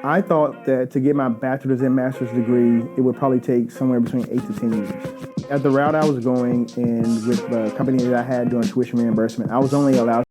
I thought that to get my bachelor's and master's degree, it would probably take somewhere between 8 to 10 years. At the route I was going and with the company that I had doing tuition reimbursement, I was only allowed.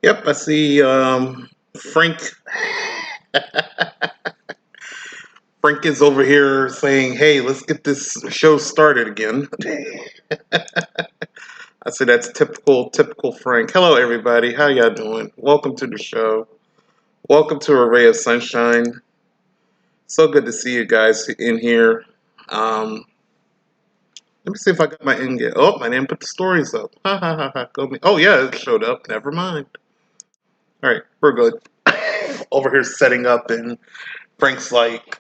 Yep, I see Frank. Frank is over here saying, "Hey, let's get this show started again." I say that's typical Frank. Hello, everybody. How y'all doing? Welcome to the show. Welcome to A Ray of Sunshine. So good to see you guys in here. Um, Let me see if I got my in yet. Oh, I didn't put the stories up. Ha ha ha ha. Go me. Oh yeah, it showed up. Never mind. All right, we're good. Over here setting up, and Frank's like,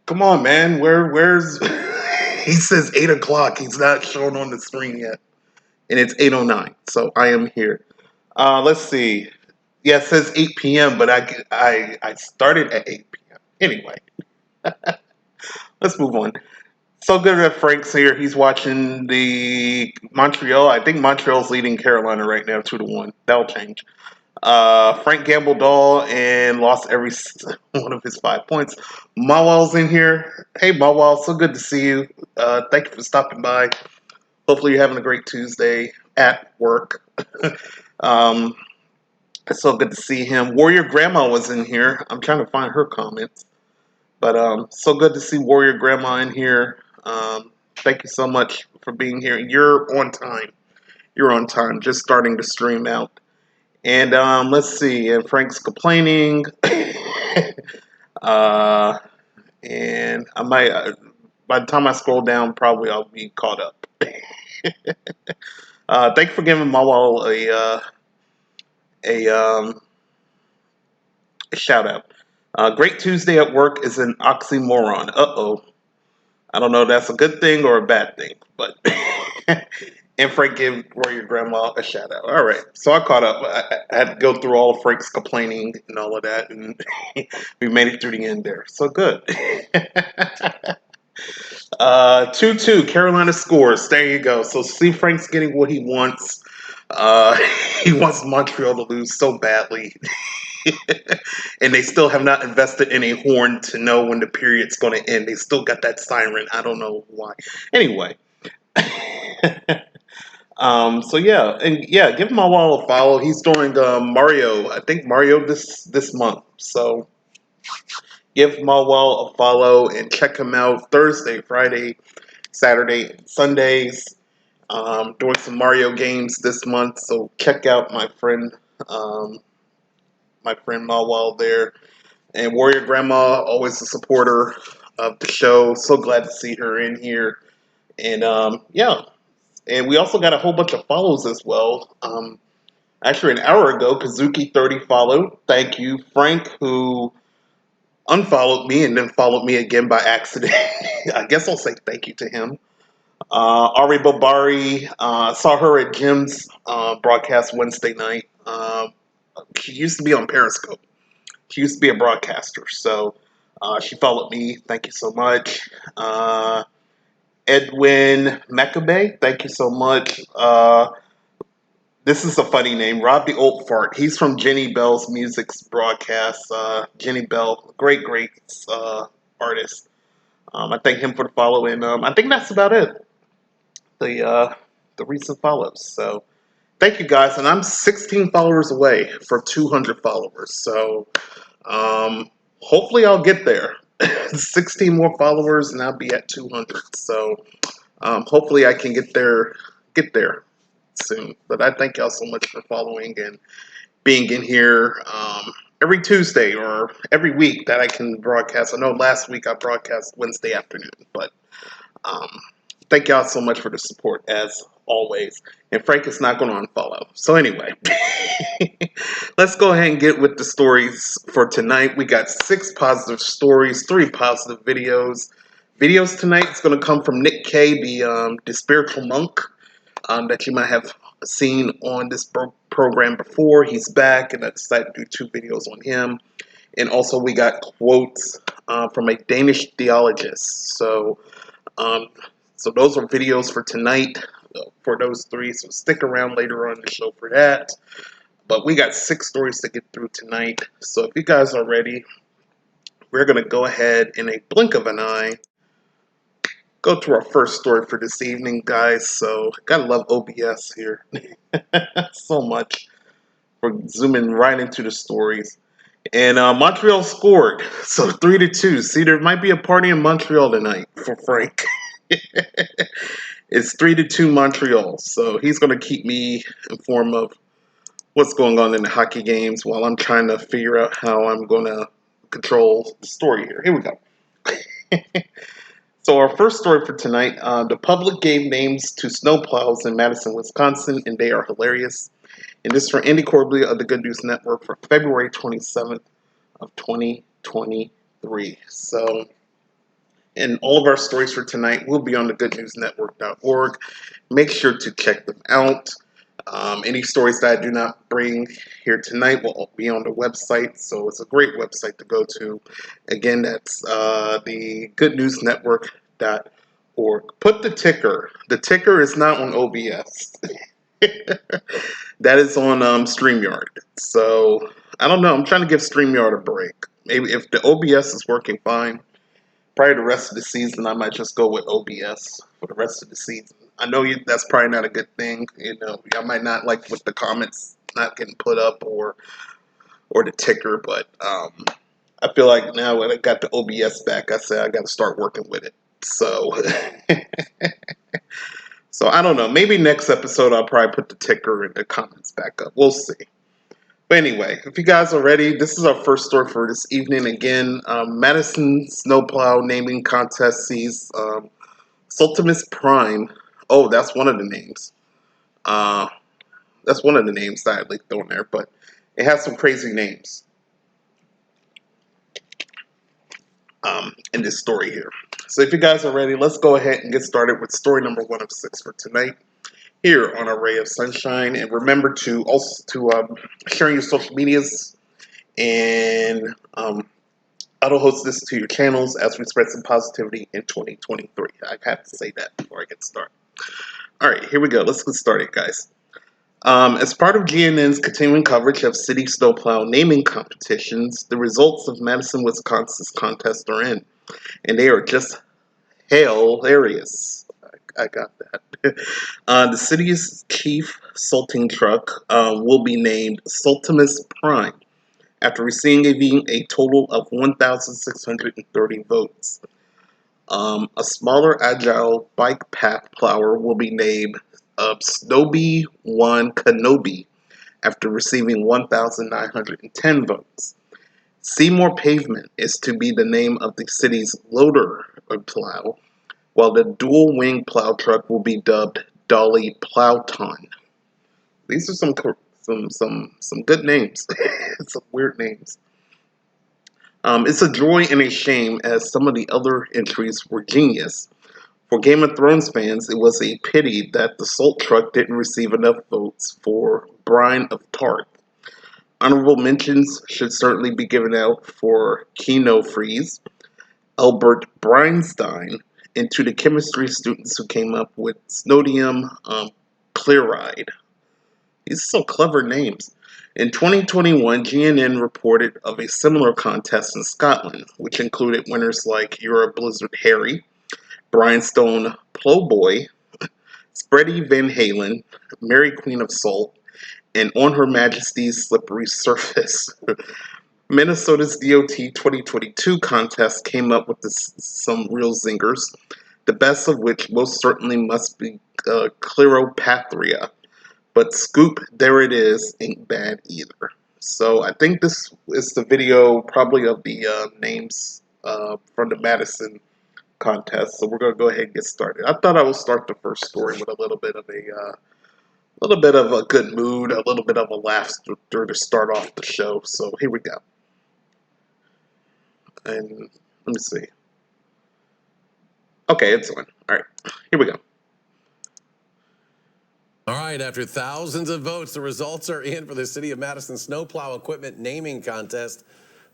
"Come on, man. Where's?" He says 8 o'clock. He's not shown on the screen yet, and it's 8:09. So I am here. Let's see. Yeah, it says 8 p.m., but I started at 8 p.m. Anyway, let's move on. So good that Frank's here. He's watching the Montreal. I think Montreal's leading Carolina right now, 2-1. That'll change. Frank gambled all and lost every one of his 5 points. Mawal's in here. Hey, Mawal, so good to see you. Thank you for stopping by. Hopefully, you're having a great Tuesday at work. um, it's so good to see him. Warrior Grandma was in here. I'm trying to find her comments. But so good to see Warrior Grandma in here. Thank you so much for being here. You're on time. You're on time. Just starting to stream out. And let's see. And Frank's complaining. uh, and I might, by the time I scroll down, probably I'll be caught up. Thank you for giving Mawal a, a shout out. Great Tuesday at work is an oxymoron. Uh oh. I don't know if that's a good thing or a bad thing, but And Frank gave Warrior Grandma a shout out. All right. So I caught up. I had to go through all of Frank's complaining and all of that. And we made it through the end there. So good. 2-2. Carolina scores. There you go. So see, Frank's getting what he wants. Uh, he wants Montreal to lose so badly. And they still have not invested in a horn to know when the period's going to end. They still got that siren. I don't know why. Anyway. So yeah, and yeah, give my wall a follow. He's doing Mario. I think Mario this month. So give Malwell a follow and check him out Thursday, Friday, Saturday, Sundays. Doing some Mario games this month. So check out um, my friend Malwell there. And Warrior Grandma, always a supporter of the show. So glad to see her in here. And yeah, and we also got a whole bunch of follows as well. Actually, an hour ago, Kazuki30 followed. Thank you, Frank, who unfollowed me and then followed me again by accident. I guess I'll say thank you to him. Ari Babari, saw her at Jim's broadcast Wednesday night. She used to be on Periscope. She used to be a broadcaster, so she followed me. Thank you so much. Edwin Mekabe, thank you so much. This is a funny name, Rob the Old Fart. He's from Jenny Bell's Music's broadcast. Jenny Bell, great artist. I thank him for the follow, and I think that's about it. The recent follows. So thank you guys, and I'm 16 followers away for 200 followers. So hopefully I'll get there. 16 more followers, and I'll be at 200. So hopefully I can get there soon. But I thank y'all so much for following and being in here every Tuesday or every week that I can broadcast. I know last week I broadcast Wednesday afternoon, but um, thank y'all so much for the support as always. And Frank is not going to unfollow. So anyway, let's go ahead and get with the stories for tonight. We got 6 positive stories, 3 positive videos. Videos tonight is going to come from Nick K, the spiritual monk that you might have seen on this program before. He's back, and I decided to do 2 videos on him. And also, we got quotes from a Danish theologist. Um, so those are videos for tonight for those 3. So stick around later on the show for that. But we got 6 stories to get through tonight. So if you guys are ready, we're going to go ahead in a blink of an eye go to our first story for this evening, guys. So, gotta love OBS here so much for zooming right into the stories. And Montreal scored, so 3-2. See, there might be a party in Montreal tonight for Frank. It's 3-2 Montreal, so he's gonna keep me informed of what's going on in the hockey games while I'm trying to figure out how I'm gonna control the story here. Here we go. So our first story for tonight, the public gave names to snowplows in Madison, Wisconsin, and they are hilarious. And this is for Andy Corbley of the Good News Network for February 27th of 2023. So, and all of our stories for tonight will be on the goodnewsnetwork.org. Make sure to check them out. Any stories that I do not bring here tonight will be on the website, so it's a great website to go to. Again, that's the goodnewsnetwork.org. Put the ticker. The ticker is not on OBS. That is on StreamYard. So, I don't know. I'm trying to give StreamYard a break. Maybe if the OBS is working fine, probably the rest of the season, I might just go with OBS for the rest of the season. I know that's probably not a good thing. You know, I might not like with the comments not getting put up or the ticker, but I feel like now when I got the OBS back, I said I got to start working with it. So, so I don't know. Maybe next episode I'll probably put the ticker and the comments back up. We'll see. But anyway, if you guys are ready, this is our first story for this evening. Again, Madison Snowplow Naming Contest sees Sultimus Prime. Oh, that's one of the names. That's one of the names that I linked on there, but it has some crazy names in this story here. So if you guys are ready, let's go ahead and get started with story number 1 of 6 for tonight. here on A Ray of Sunshine. And remember to also to share your social medias and auto host this to your channels as we spread some positivity in 2023. I have to say that before I get started. All right, here we go. Let's get started, guys. As part of GNN's continuing coverage of city snowplow naming competitions, the results of Madison, Wisconsin's contest are in, and they are just hilarious. I got that. The city's chief salting truck will be named Saltimus Prime after receiving a total of 1,630 votes. A smaller, agile bike path plower will be named Snowy One Kenobi after receiving 1,910 votes. Seymour Pavement is to be the name of the city's loader plow, while the dual-wing plow truck will be dubbed Dolly Plowton. These are some good names, some weird names. It's a joy and a shame, as some of the other entries were genius. For Game of Thrones fans, it was a pity that the Salt Truck didn't receive enough votes for Brine of Tarth. Honorable mentions should certainly be given out for Kino Freeze, Albert Breinstein, and to the chemistry students who came up with Snodium Chloride. These are some clever names. In 2021, GNN reported of a similar contest in Scotland, which included winners like Euro Blizzard Harry, Bryanstone Plowboy, Spready Van Halen, Mary Queen of Salt, and On Her Majesty's Slippery Surface. Minnesota's DOT 2022 contest came up with some real zingers, the best of which most certainly must be Cleropatria. But Scoop, there it is, ain't bad either. So I think this is the video probably of the names from the Madison contest. So we're gonna go ahead and get started. I thought I would start the first story with a little bit of a good mood, a little bit of a laughter to start off the show. So here we go. And let me see. Okay, it's on. All right, here we go. All right, after thousands of votes, the results are in for the City of Madison Snowplow Equipment Naming Contest.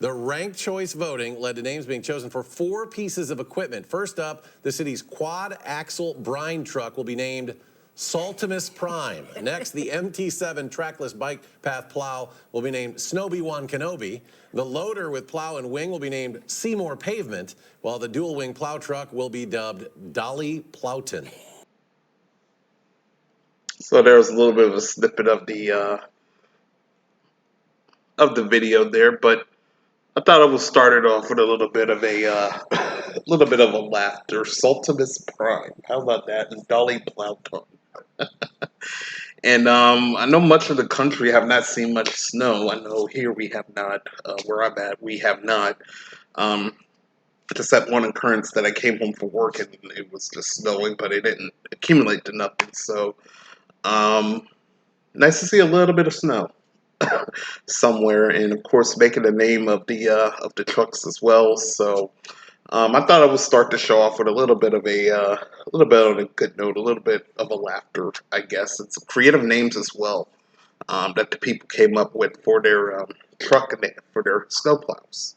The ranked choice voting led to names being chosen for 4 pieces of equipment. First up, the city's quad-axle brine truck will be named Saltimus Prime. Next, the MT7 trackless bike path plow will be named Snowy One Kenobi. The loader with plow and wing will be named Seymour Pavement, while the dual-wing plow truck will be dubbed Dolly Plowton. So there was a little bit of a snippet of the video there, but I thought I would start it off with a little bit of a little bit of a laughter. Saltimus Prime, how about that? And Dolly Plowton. And I know much of the country have not seen much snow. I know here we have not. Where I'm at, we have not. Um, just that one occurrence that I came home from work and it was just snowing, but it didn't accumulate to nothing. So nice to see a little bit of snow somewhere, and of course making the name of the trucks as well. So I thought I would start the show off with a little bit on a good note, a little bit of a laughter, I guess. It's creative names as well that the people came up with for their for their snowplows.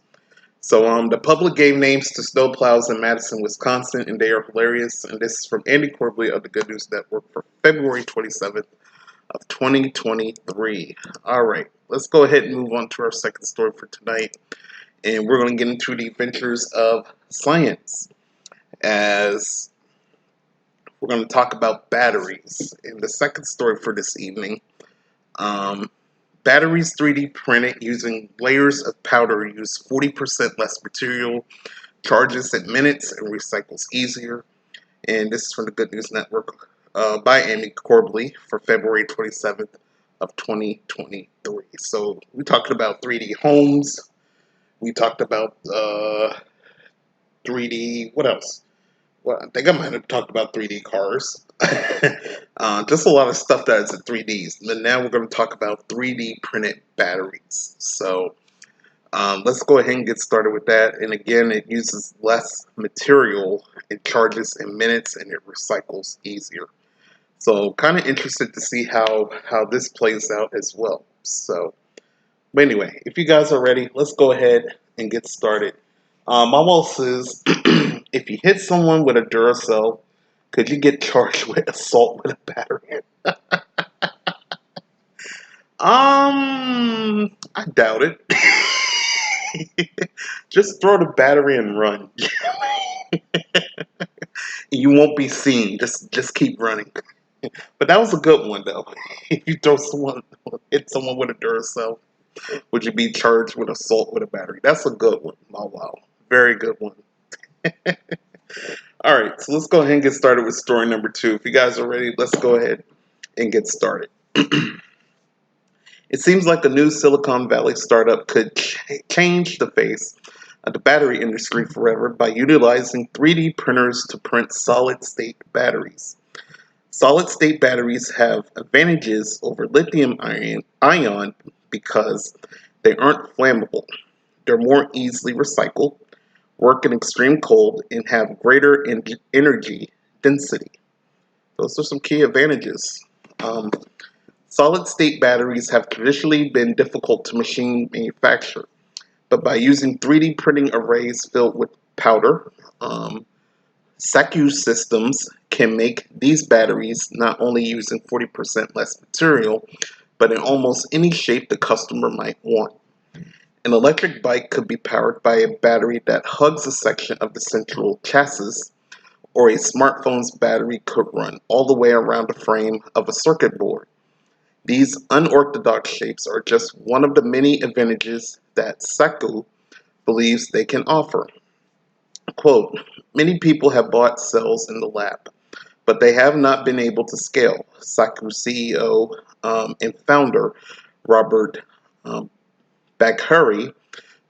So the public gave names to snowplows in Madison, Wisconsin, and they are hilarious. And this is from Andy Corbley of the Good News Network for February 27th of 2023. All right, let's go ahead and move on to our second story for tonight. And we're going to get into the adventures of science, as we're going to talk about batteries. In the second story for this evening, batteries 3D printed using layers of powder use 40% less material, charges in minutes, and recycles easier. And this is from the Good News Network by Andy Corbley for February 27th of 2023. So we talked about 3D homes. We talked about 3D, what else? Well, I think I might have talked about 3D cars. Just a lot of stuff that is in 3Ds. And then now we're going to talk about 3D printed batteries. So let's go ahead and get started with that. And again, it uses less material, it charges in minutes, and it recycles easier. So kind of interested to see how this plays out as well. So, but anyway, if you guys are ready, let's go ahead and get started. My wall says, if you hit someone with a Duracell, could you get charged with assault with a battery? I doubt it. Just throw the battery and run. You won't be seen. Just keep running. But that was a good one though. If you hit someone with a Duracell, would you be charged with assault with a battery? That's a good one. Oh wow, very good one. All right, so let's go ahead and get started with story number 2. If you guys are ready, let's go ahead and get started. It seems like a new Silicon Valley startup could change the face of the battery industry forever by utilizing 3D printers to print solid-state batteries. Solid-state batteries have advantages over lithium-ion because they aren't flammable. They're more easily recycled, work in extreme cold, and have greater energy density. Those are some key advantages. Solid-state batteries have traditionally been difficult to machine manufacture, but by using 3D printing arrays filled with powder, SACU systems can make these batteries not only using 40% less material, but in almost any shape the customer might want. An electric bike could be powered by a battery that hugs a section of the central chassis, or a smartphone's battery could run all the way around the frame of a circuit board. These unorthodox shapes are just one of the many advantages that SACU believes they can offer. Quote, many people have bought cells in the lab, but they have not been able to scale, SACU CEO and founder Robert Bagheri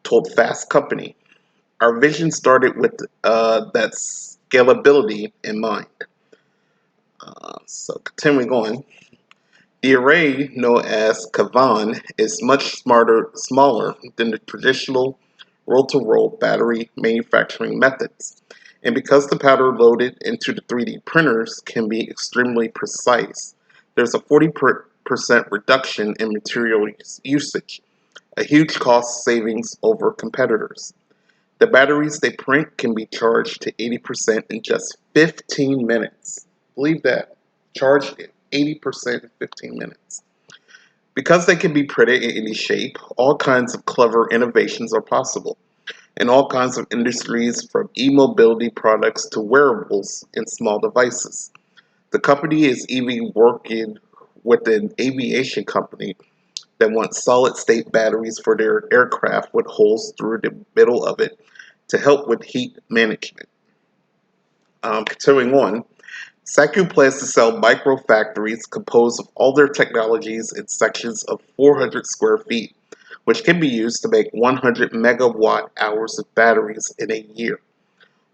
told Fast Company. Our vision started with that scalability in mind. So continuing on, the array known as Kavan is much smaller than the traditional roll-to-roll battery manufacturing methods. And because the powder loaded into the 3D printers can be extremely precise, there's a 40% reduction in material usage, a huge cost savings over competitors. The batteries they print can be charged to 80% in just 15 minutes. Believe that. Charged at 80% in 15 minutes. Because they can be printed in any shape, all kinds of clever innovations are possible in all kinds of industries from e-mobility products to wearables and small devices. The company is even working with an aviation company that wants solid-state batteries for their aircraft with holes through the middle of it to help with heat management. Continuing on, SACU plans to sell micro factories composed of all their technologies in sections of 400 square feet, which can be used to make 100 megawatt hours of batteries in a year.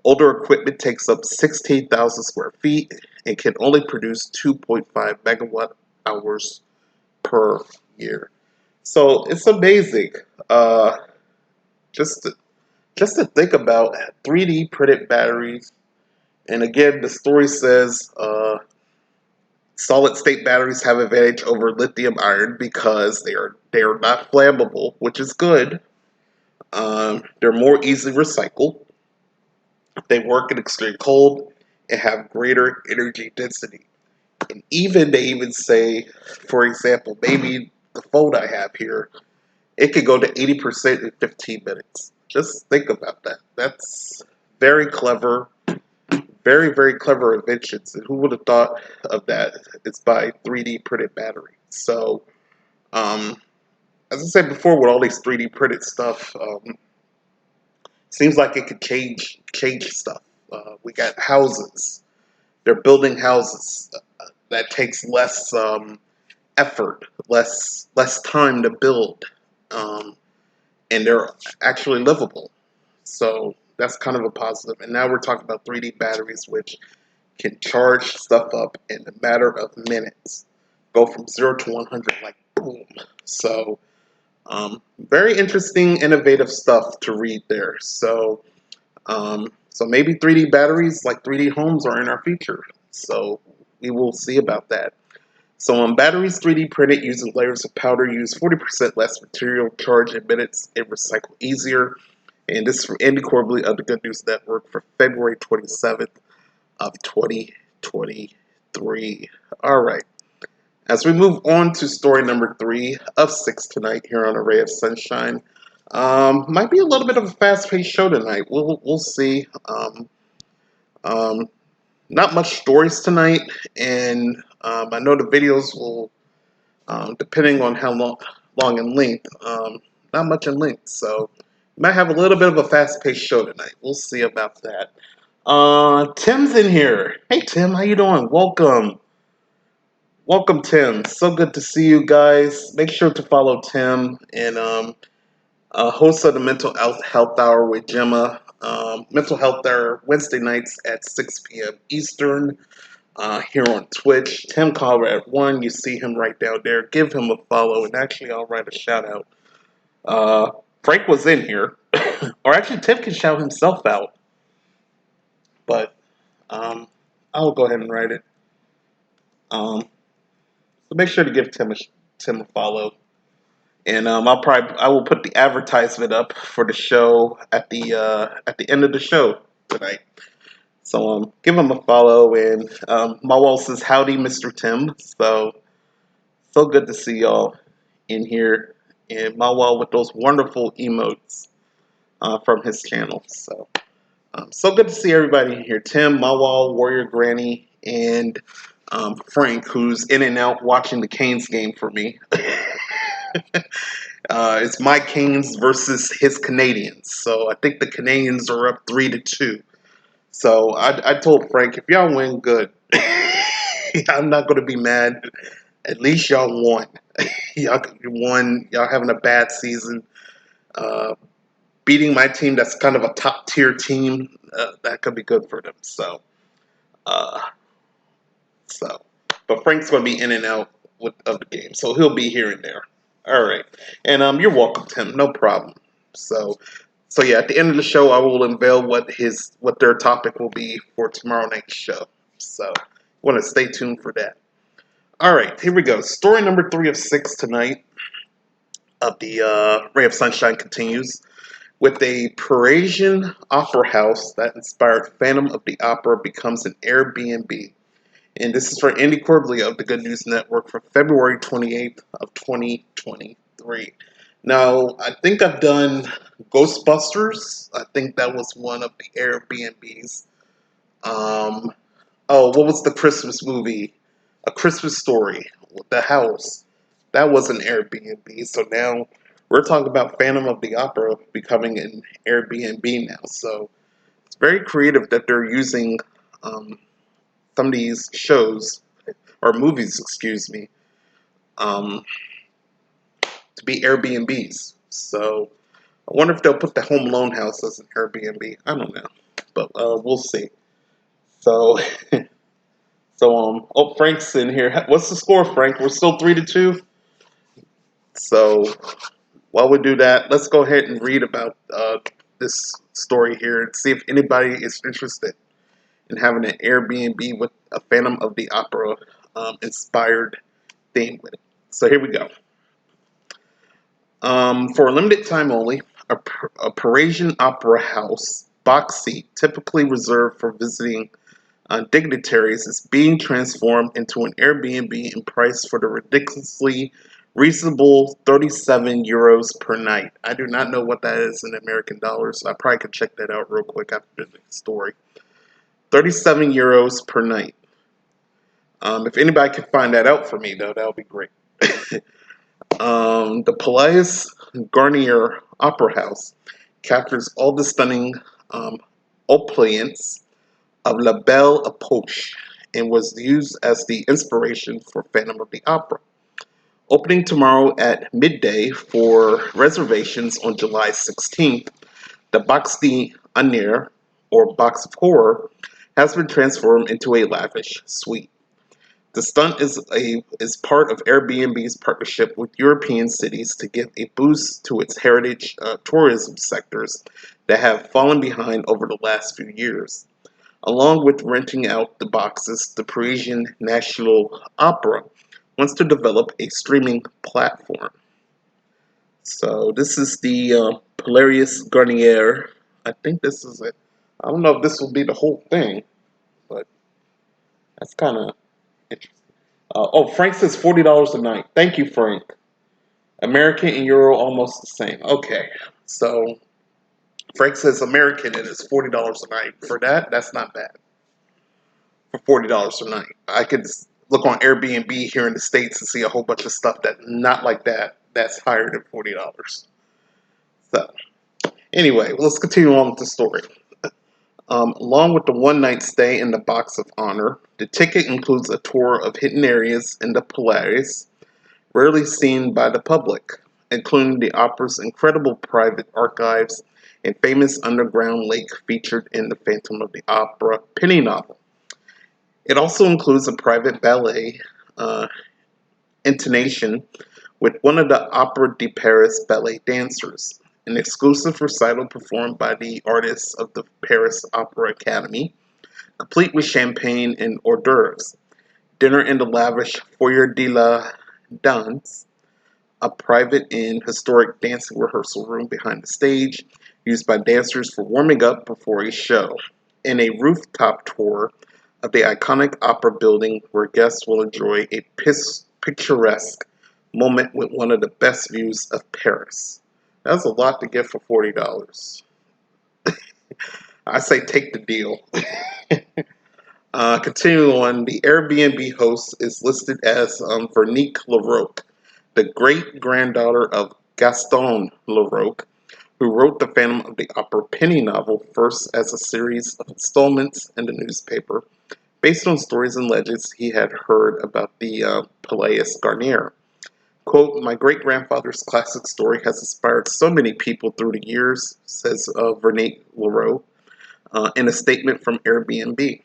Older equipment takes up 16,000 square feet and can only produce 2.5 megawatt hours per year. So it's amazing. Just to think about 3D printed batteries. And again, the story says solid state batteries have advantage over lithium iron because they are not flammable, which is good. They're more easily recycled. They work in extreme cold and have greater energy density. And they even say, for example, maybe the phone I have here, it could go to 80% in 15 minutes. Just think about that. That's very clever. Very, very clever inventions. And who would have thought of that? It's by 3D printed battery. So, as I said before, with all these 3D printed stuff, seems like it could change stuff. We got houses. They're building houses that takes less effort, less time to build, and they're actually livable. So that's kind of a positive. And now we're talking about 3D batteries, which can charge stuff up in a matter of minutes, go from 0 to 100 like boom. So very interesting, innovative stuff to read there. So maybe 3D batteries like 3D homes are in our future. So we will see about that. So batteries 3D printed using layers of powder use 40% less material, charge in minutes, and recycle easier. And this is from Andy Corbally of the Good News Network for February 27th of 2023. All right. As we move on to story number 3 of 6 tonight here on A Ray of Sunshine, might be a little bit of a fast-paced show tonight. We'll see. Not much stories tonight, and I know the videos will, depending on how long in length, not much in length. So might have a little bit of a fast-paced show tonight. We'll see about that. Tim's in here. Hey Tim, how you doing? Welcome. Welcome, Tim. So good to see you guys. Make sure to follow Tim and host of the Mental Health Hour with Gemma. Mental Health Hour Wednesday nights at 6 p.m. Eastern here on Twitch. Tim Collier at 1. You see him right down there. Give him a follow. And actually, I'll write a shout out. Frank was in here. Or actually, Tim can shout himself out. But I'll go ahead and write it. So make sure to give Tim a follow. And I will put the advertisement up for the show at the end of the show tonight. So give him a follow. And Mawal says howdy, Mr. Tim. So good to see y'all in here. And Mawal with those wonderful emotes from his channel. So good to see everybody in here. Tim, Mawal, Warrior Granny, and Frank, who's in and out watching the Canes game for me. It's my Canes versus his Canadians. So I think the Canadians are up 3-2. So I told Frank, if y'all win, good. I'm not going to be mad. At least y'all won. Y'all won. Y'all having a bad season. Beating my team that's kind of a top tier team, that could be good for them. But Frank's going to be in and out of the game. So he'll be here and there. All right. And you're welcome, Tim. No problem. So yeah, at the end of the show, I will unveil what their topic will be for tomorrow night's show. So you want to stay tuned for that. All right, here we go. Story number 3 of 6 tonight of the Ray of Sunshine continues with a Parisian opera house that inspired Phantom of the Opera becomes an Airbnb. And this is for Andy Corbally of the Good News Network for February 28th of 2023. Now, I think I've done Ghostbusters. I think that was one of the Airbnbs. What was the Christmas movie? A Christmas Story. The house. That was an Airbnb. So now we're talking about Phantom of the Opera becoming an Airbnb now. So it's very creative that they're using some of these shows, or movies, excuse me, to be Airbnbs. So I wonder if they'll put the Home Alone house as an Airbnb. I don't know, but we'll see. So, Frank's in here. What's the score, Frank? We're still 3-2. So while we do that, let's go ahead and read about this story here and see if anybody is interested in having an Airbnb with a Phantom of the Opera inspired theme with it. So here we go. For a limited time only, a Parisian opera house box seat, typically reserved for visiting dignitaries, is being transformed into an Airbnb and priced for the ridiculously reasonable 37 euros per night. I do not know what that is in American dollars, so I probably could check that out real quick after the story. 37 euros per night. If anybody can find that out for me, though, that would be great. The Palais Garnier Opera House captures all the stunning opulence of La Belle Époque and was used as the inspiration for Phantom of the Opera. Opening tomorrow at midday for reservations on July 16th, the Box d'Honneur, or Box of Horror, has been transformed into a lavish suite. The stunt is part of Airbnb's partnership with European cities to give a boost to its heritage tourism sectors that have fallen behind over the last few years. Along with renting out the boxes, the Parisian National Opera wants to develop a streaming platform. So this is the Polaris Garnier. I think this is it. I don't know if this will be the whole thing, but that's kind of interesting. Oh, Frank says $40 a night. Thank you, Frank. American and Euro almost the same. Okay, so Frank says American and it's $40 a night. For that, that's not bad. For $40 a night, I could look on Airbnb here in the States and see a whole bunch of stuff that not like that. That's higher than $40. So anyway, let's continue on with the story. Along with the one night stay in the Box of Honor, the ticket includes a tour of hidden areas in the Polaris, rarely seen by the public, including the opera's incredible private archives and famous underground lake featured in the Phantom of the Opera penny novel. It also includes a private ballet intonation with one of the Opera de Paris ballet dancers, an exclusive recital performed by the artists of the Paris Opera Academy, complete with champagne and hors d'oeuvres, dinner in the lavish Foyer de la Danse, a private and historic dancing rehearsal room behind the stage, used by dancers for warming up before a show, and a rooftop tour of the iconic opera building where guests will enjoy a picturesque moment with one of the best views of Paris. That's a lot to get for $40. I say take the deal. Continuing on, the Airbnb host is listed as Veronique Laroque, the great granddaughter of Gaston Laroque, who wrote the Phantom of the Opera penny novel first as a series of installments in the newspaper, based on stories and legends he had heard about the Palais Garnier. Quote, my great-grandfather's classic story has inspired so many people through the years, says Veronique Laroque in a statement from Airbnb.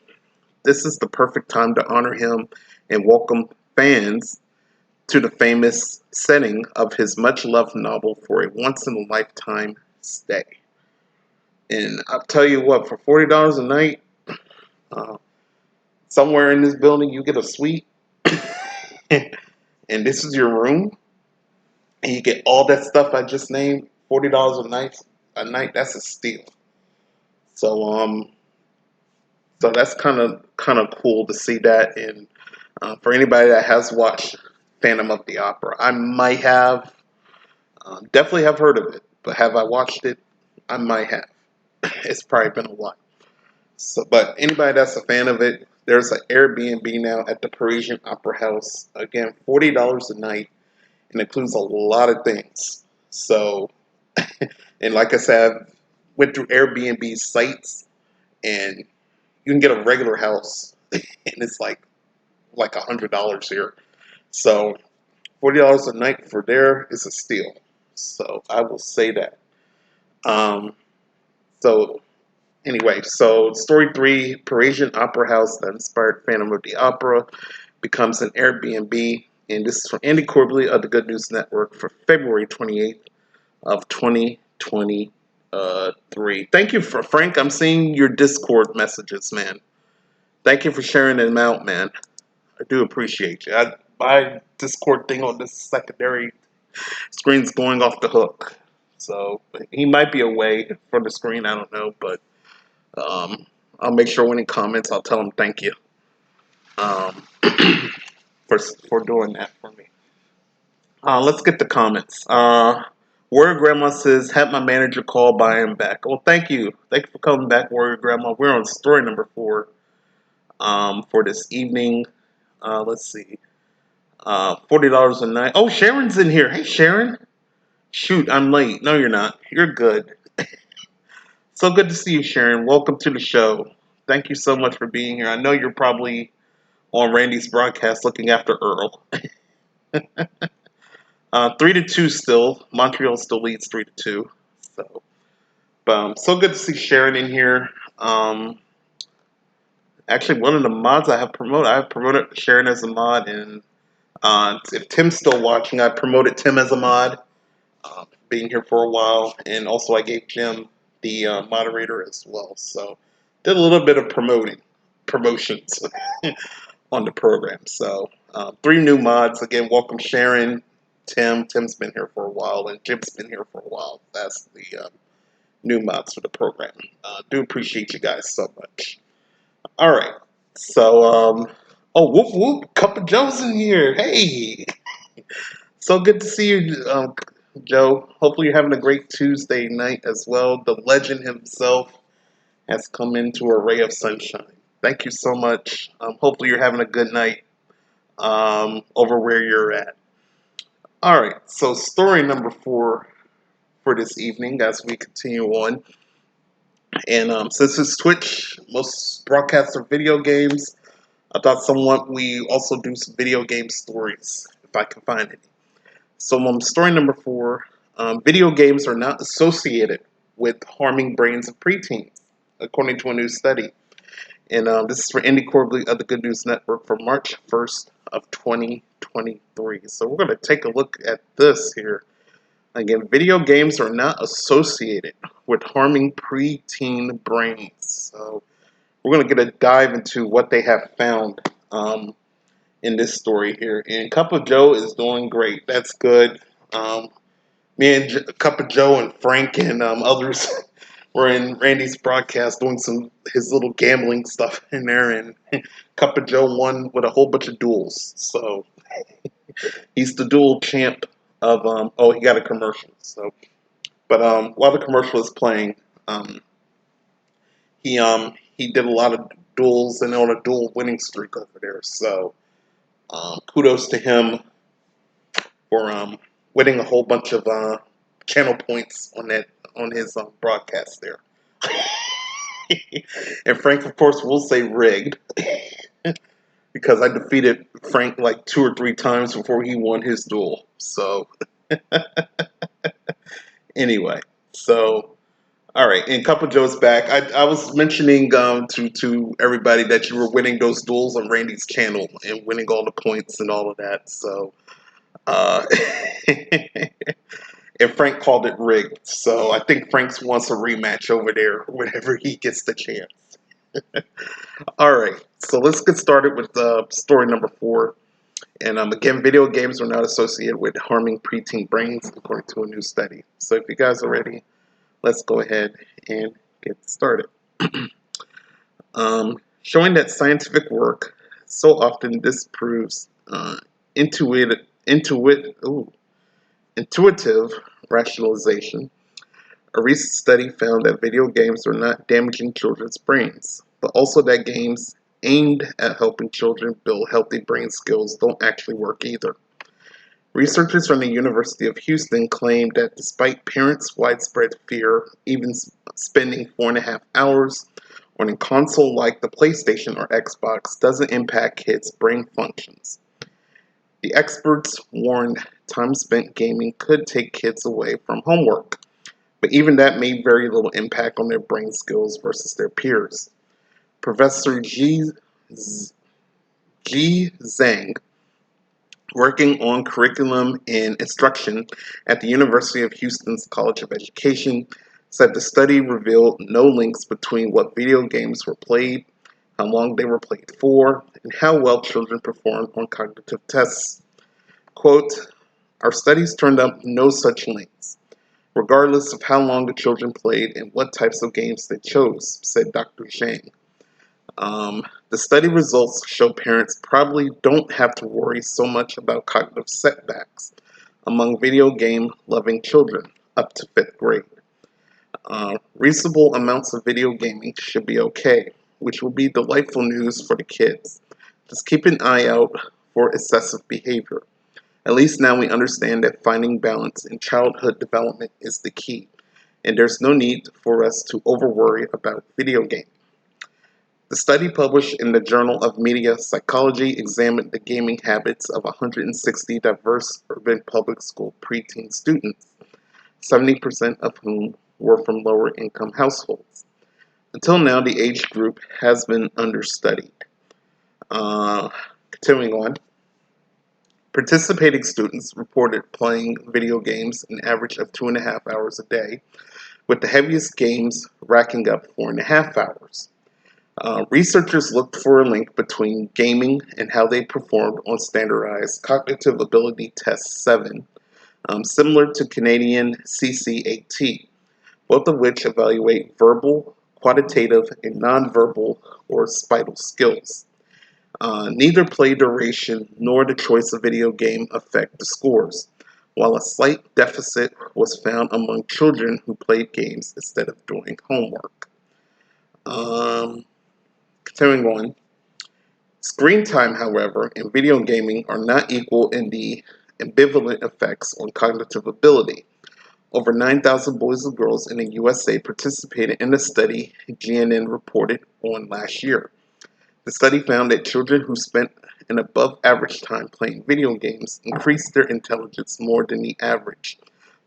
This is the perfect time to honor him and welcome fans to the famous setting of his much-loved novel for a once-in-a-lifetime stay. And I'll tell you what, for $40 a night, uh, somewhere in this building you get a suite, and this is your room, and you get all that stuff I just named. $40 a night, that's a steal. So so that's kind of cool to see that. And for anybody that has watched Phantom of the Opera, I might have definitely have heard of it, but have I watched it? I might have. It's probably been a while. So, but anybody that's a fan of it, there's an Airbnb now at the Parisian Opera House. Again, $40 a night, and includes a lot of things. So, and like I said, I went through Airbnb sites, and you can get a regular house, and it's like $100 here. So, $40 a night for there is a steal. So I will say that. Um, so anyway, so story 3, Parisian Opera House that inspired Phantom of the Opera becomes an Airbnb, and this is from Andy Corbley of the Good News Network for February 28th of 2023. Thank you for Frank. I'm seeing your Discord messages, man. Thank you for sharing them out, man. I do appreciate you. My Discord thing on this secondary screen's going off the hook. So he might be away from the screen. I don't know, but I'll make sure when he comments, I'll tell him thank you um, for doing that for me. Let's get the comments. Warrior Grandma says, "Had my manager call by him back." Well, thank you for coming back, Warrior Grandma. We're on story number 4 for this evening. Let's see. $40 a night. Oh, Sharon's in here. Hey, Sharon. Shoot, I'm late. No, you're not. You're good. So good to see you, Sharon. Welcome to the show. Thank you so much for being here. I know you're probably on Randy's broadcast looking after Earl. 3-2 still. Montreal still leads 3-2. So, so good to see Sharon in here. Actually, one of the mods I have promoted Sharon as a mod, and if Tim's still watching, I promoted Tim as a mod, being here for a while, and also I gave Jim the moderator as well. So did a little bit of promotions on the program. So 3 new mods again. Welcome Sharon, Tim. Tim's been here for a while, and Jim's been here for a while. That's the new mods for the program. Do appreciate you guys so much. All right. So oh whoop whoop, Cup of Joe's in here. Hey, so good to see you, Joe. Hopefully you're having a great Tuesday night as well. The legend himself has come into a ray of sunshine. Thank you so much. Hopefully you're having a good night over where you're at. All right, so story number 4 for this evening as we continue on. And since it's Twitch, most broadcasts are video games. I thought somewhat we also do some video game stories if I can find any. So story number 4, video games are not associated with harming brains of preteens, according to a new study. And this is for Andy Corbley of the Good News Network for March 1st of 2023. So we're going to take a look at this here. Again, video games are not associated with harming preteen brains. So we're going to get a dive into what they have found in this story here. And Cup of Joe is doing great. That's good. Me and Cup of Joe and Frank and others were in Randy's broadcast doing his little gambling stuff in there, and Cup of Joe won with a whole bunch of duels. So he's the duel champ of he got a commercial. So but while the commercial is playing, he did a lot of duels and on a duel winning streak over there. So kudos to him for winning a whole bunch of channel points on his broadcast there. And Frank, of course, will say rigged because I defeated Frank like 2 or 3 times before he won his duel. So anyway, so all right, and Cup of Joe's back. I was mentioning to everybody that you were winning those duels on Randy's channel and winning all the points and all of that. So and Frank called it rigged. So I think Frank wants a rematch over there whenever he gets the chance. All right, so let's get started with story number 4. And again, video games are not associated with harming preteen brains, according to a new study. So if you guys are ready, let's go ahead and get started. Showing that scientific work so often disproves intuitive rationalization. A recent study found that video games are not damaging children's brains, but also that games aimed at helping children build healthy brain skills don't actually work either. Researchers from the University of Houston claimed that despite parents' widespread fear, even spending 4.5 hours on a console like the PlayStation or Xbox doesn't impact kids' brain functions. The experts warned time spent gaming could take kids away from homework, but even that made very little impact on their brain skills versus their peers. Professor Ji Zhang, working on curriculum and instruction at the University of Houston's College of Education, said the study revealed no links between what video games were played, how long they were played for, and how well children performed on cognitive tests. Quote, "Our studies turned up no such links, regardless of how long the children played and what types of games they chose," said Dr. Zhang. The study results show parents probably don't have to worry so much about cognitive setbacks among video game loving children up to 5th grade. Reasonable amounts of video gaming should be okay, which will be delightful news for the kids. Just keep an eye out for excessive behavior. At least now we understand that finding balance in childhood development is the key, and there's no need for us to over-worry about video games. The study published in the Journal of Media Psychology examined the gaming habits of 160 diverse urban public school preteen students, 70% of whom were from lower-income households. Until now, the age group has been understudied. Continuing on, participating students reported playing video games an average of 2.5 hours a day, with the heaviest games racking up 4.5 hours. Researchers looked for a link between gaming and how they performed on standardized Cognitive Ability Test 7, similar to Canadian CCAT, both of which evaluate verbal, quantitative, and nonverbal or spital skills. Neither play duration nor the choice of video game affect the scores, while a slight deficit was found among children who played games instead of doing homework. Continuing on, screen time, however, and video gaming are not equal in the ambivalent effects on cognitive ability. Over 9,000 boys and girls in the USA participated in a study GNN reported on last year. The study found that children who spent an above average time playing video games increased their intelligence more than the average,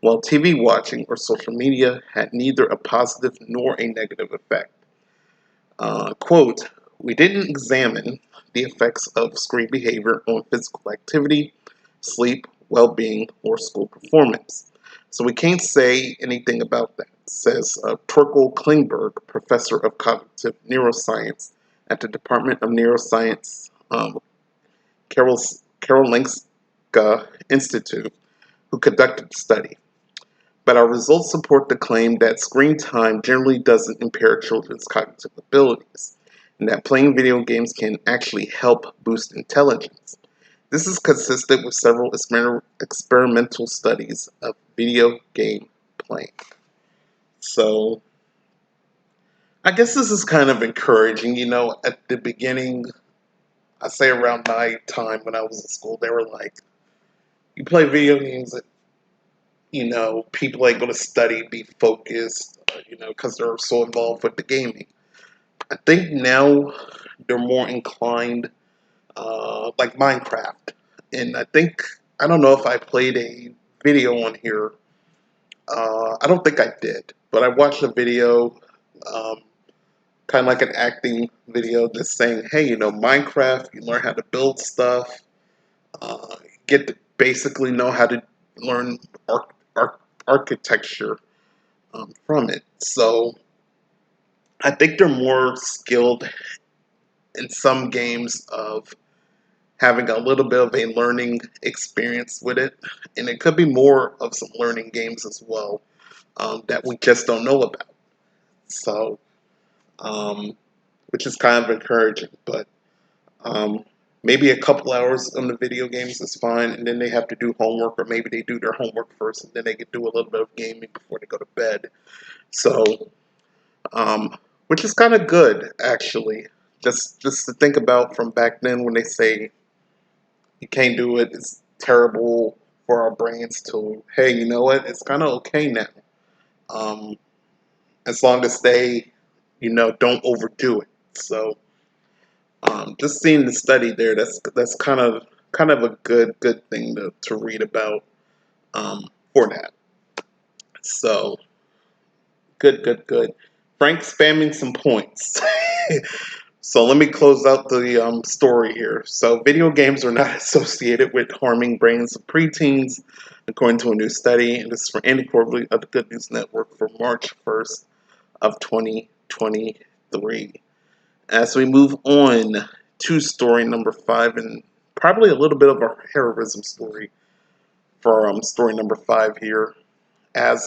while TV watching or social media had neither a positive nor a negative effect. Quote, we didn't examine the effects of screen behavior on physical activity, sleep, well-being, or school performance. So we can't say anything about that, says Torkel Klingberg, professor of cognitive neuroscience at the Department of Neuroscience Karolinska Institute, who conducted the study. But our results support the claim that screen time generally doesn't impair children's cognitive abilities, and that playing video games can actually help boost intelligence. This is consistent with several experimental studies of video game playing. So, I guess this is kind of encouraging. You know, at the beginning, I say around my time when I was in school, they were like, you play video games, people ain't going to study, be focused, because they're so involved with the gaming. I think now they're more inclined, like Minecraft. And I don't know if I played a video on here. I don't think I did, but I watched a video, kind of like an acting video, just saying, hey, Minecraft, you learn how to build stuff, get to basically know how to learn architecture from it. So I think they're more skilled in some games of having a little bit of a learning experience with it, and it could be more of some learning games as well that we just don't know about. So, which is kind of encouraging, but maybe a couple hours on the video games is fine, and then they have to do homework, or maybe they do their homework first, and then they can do a little bit of gaming before they go to bed. So, which is kind of good, actually. Just to think about from back then when they say you can't do it, it's terrible for our brains, to, hey, you know what, it's kind of okay now. As long as they, don't overdo it. So, just seeing the study there, that's kind of a good thing to read about for that. So, good. Frank spamming some points. So let me close out the story here. So video games are not associated with harming brains of preteens, according to a new study. And this is for Andy Corbally of the Good News Network for March 1st of 2023. As we move on to story number 5, and probably a little bit of a heroism story for story number 5 here, as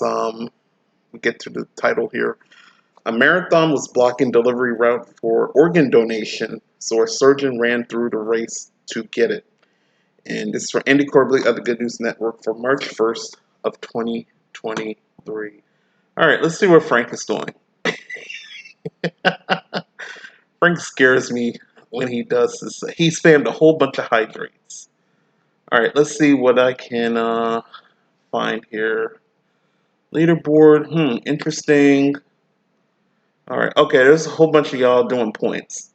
we get to the title here. A marathon was blocking delivery route for organ donation, so a surgeon ran through the race to get it. And this is for Andy Corbally of the Good News Network for March 1st of 2023. All right, let's see what Frank is doing. Frank scares me when he does this. He spammed a whole bunch of hydrates. All right, let's see what I can find here. Leaderboard, interesting. All right, okay, there's a whole bunch of y'all doing points.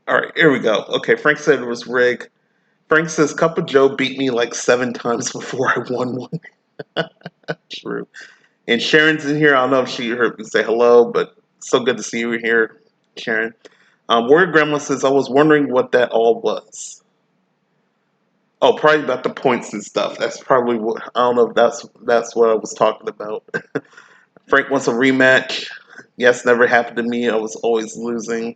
All right, here we go. Okay, Frank said it was rigged. Frank says Cup of Joe beat me like 7 times before I won one. True. And Sharon's in here. I don't know if she heard me say hello, but so good to see you here, Sharon. Warrior Grandma says, I was wondering what that all was. Oh, probably about the points and stuff. That's probably what, I don't know if that's what I was talking about. Frank wants a rematch. Yes, never happened to me. I was always losing.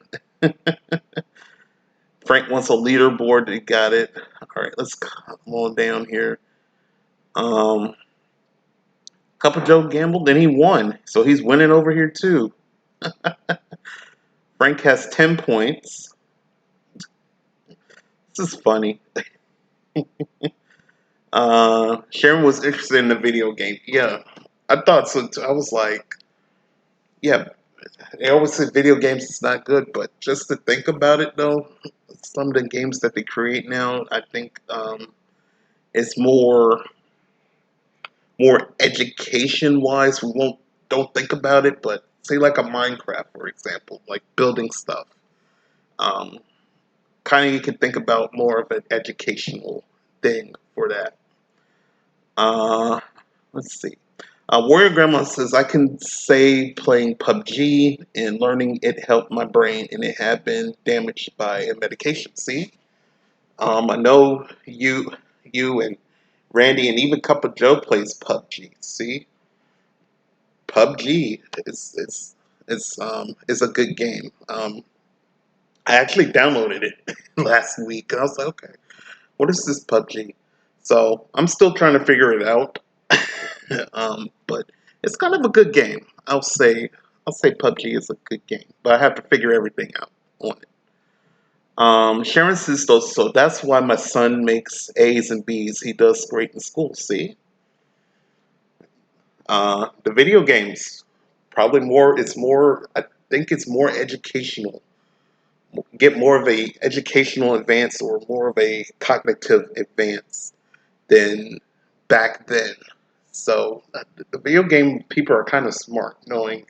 Frank wants a leaderboard. He got it. All right, let's come on down here. Cup of Joe gambled, then he won. So he's winning over here too. Frank has 10 points. This is funny. Sharon was interested in the video game. Yeah, I thought so too. I was like, yeah, they always say video games is not good, but just to think about it though, some of the games that they create now, I think it's more education wise. We won't don't think about it, but say like a Minecraft, for example, like building stuff. Um, Kind of you can think about more of an educational thing for that. Uh, let's see. Warrior Grandma says I can say playing PUBG and learning it helped my brain and it had been damaged by a medication. See, I know you and Randy and even Cup of Joe plays PUBG. See, PUBG is a good game. I actually downloaded it last week and I was like, okay, what is this PUBG? So I'm still trying to figure it out. But it's kind of a good game. I'll say PUBG is a good game, but I have to figure everything out on it. Sharon says though, so that's why my son makes A's and B's. He does great in school. See, the video games probably more. It's more. I think it's more educational. Get more of a educational advance or more of a cognitive advance than back then. So the video game people are kind of smart, knowing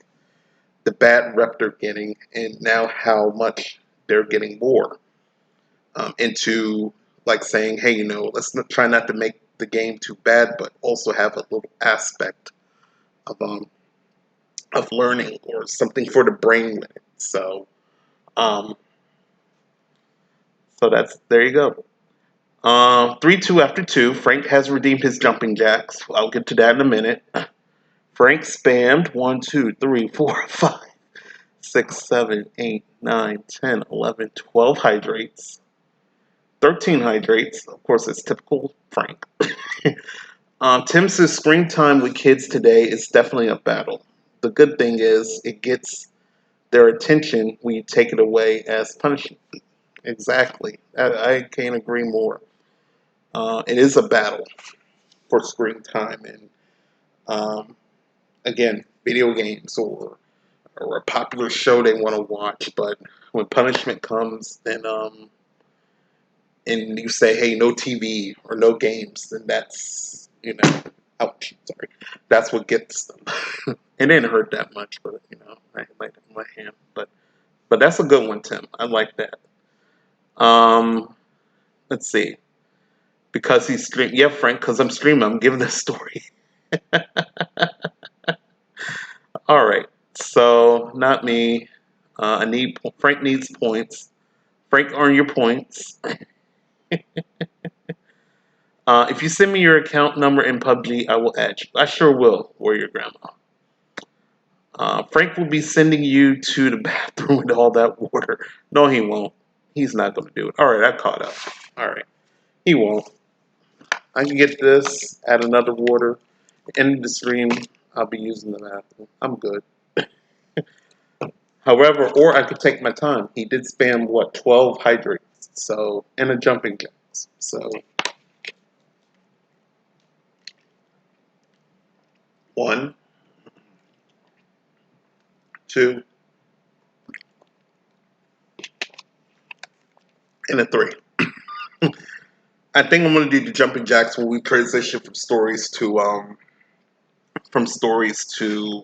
the bad rep they're getting and now how much they're getting more into like saying, hey, let's not, try not to make the game too bad, but also have a little aspect of learning or something for the brain with it. Um, so that's there you go. 3-2 after two. Frank has redeemed his jumping jacks. I'll get to that in a minute. Frank spammed 1, 2, 3, 4, 5, 6, 7, 8, 9, 10, 11, 12 hydrates. 13 hydrates. Of course, it's typical Frank. Tim says screen time with kids today is definitely a battle. The good thing is it gets their attention when you take it away as punishment. Exactly. I can't agree more. It is a battle for screen time. And again, video games or a popular show they want to watch, but when punishment comes, then and you say, "Hey, no TV or no games," then that's ouch. Sorry, that's what gets them. It didn't hurt that much, but I hit my hand. But that's a good one, Tim. I like that. Um, let's see. Because he's stream. Yeah, Frank. Because I'm streaming. I'm giving this story. All right. So not me. I need Frank needs points. Frank, earn your points. If you send me your account number in PUBG, I will add you. I sure will, Warrior Grandma. Frank will be sending you to the bathroom with all that water. No, he won't. He's not going to do it. All right, I caught up. All right. He won't. I can get this, add another water. End the stream. I'll be using the bathroom. I'm good. However, or I could take my time. He did spam, 12 hydrates. So, and a jumping jacks. So, 1, 2, and a 3. I think I'm gonna do the jumping jacks when we transition from stories to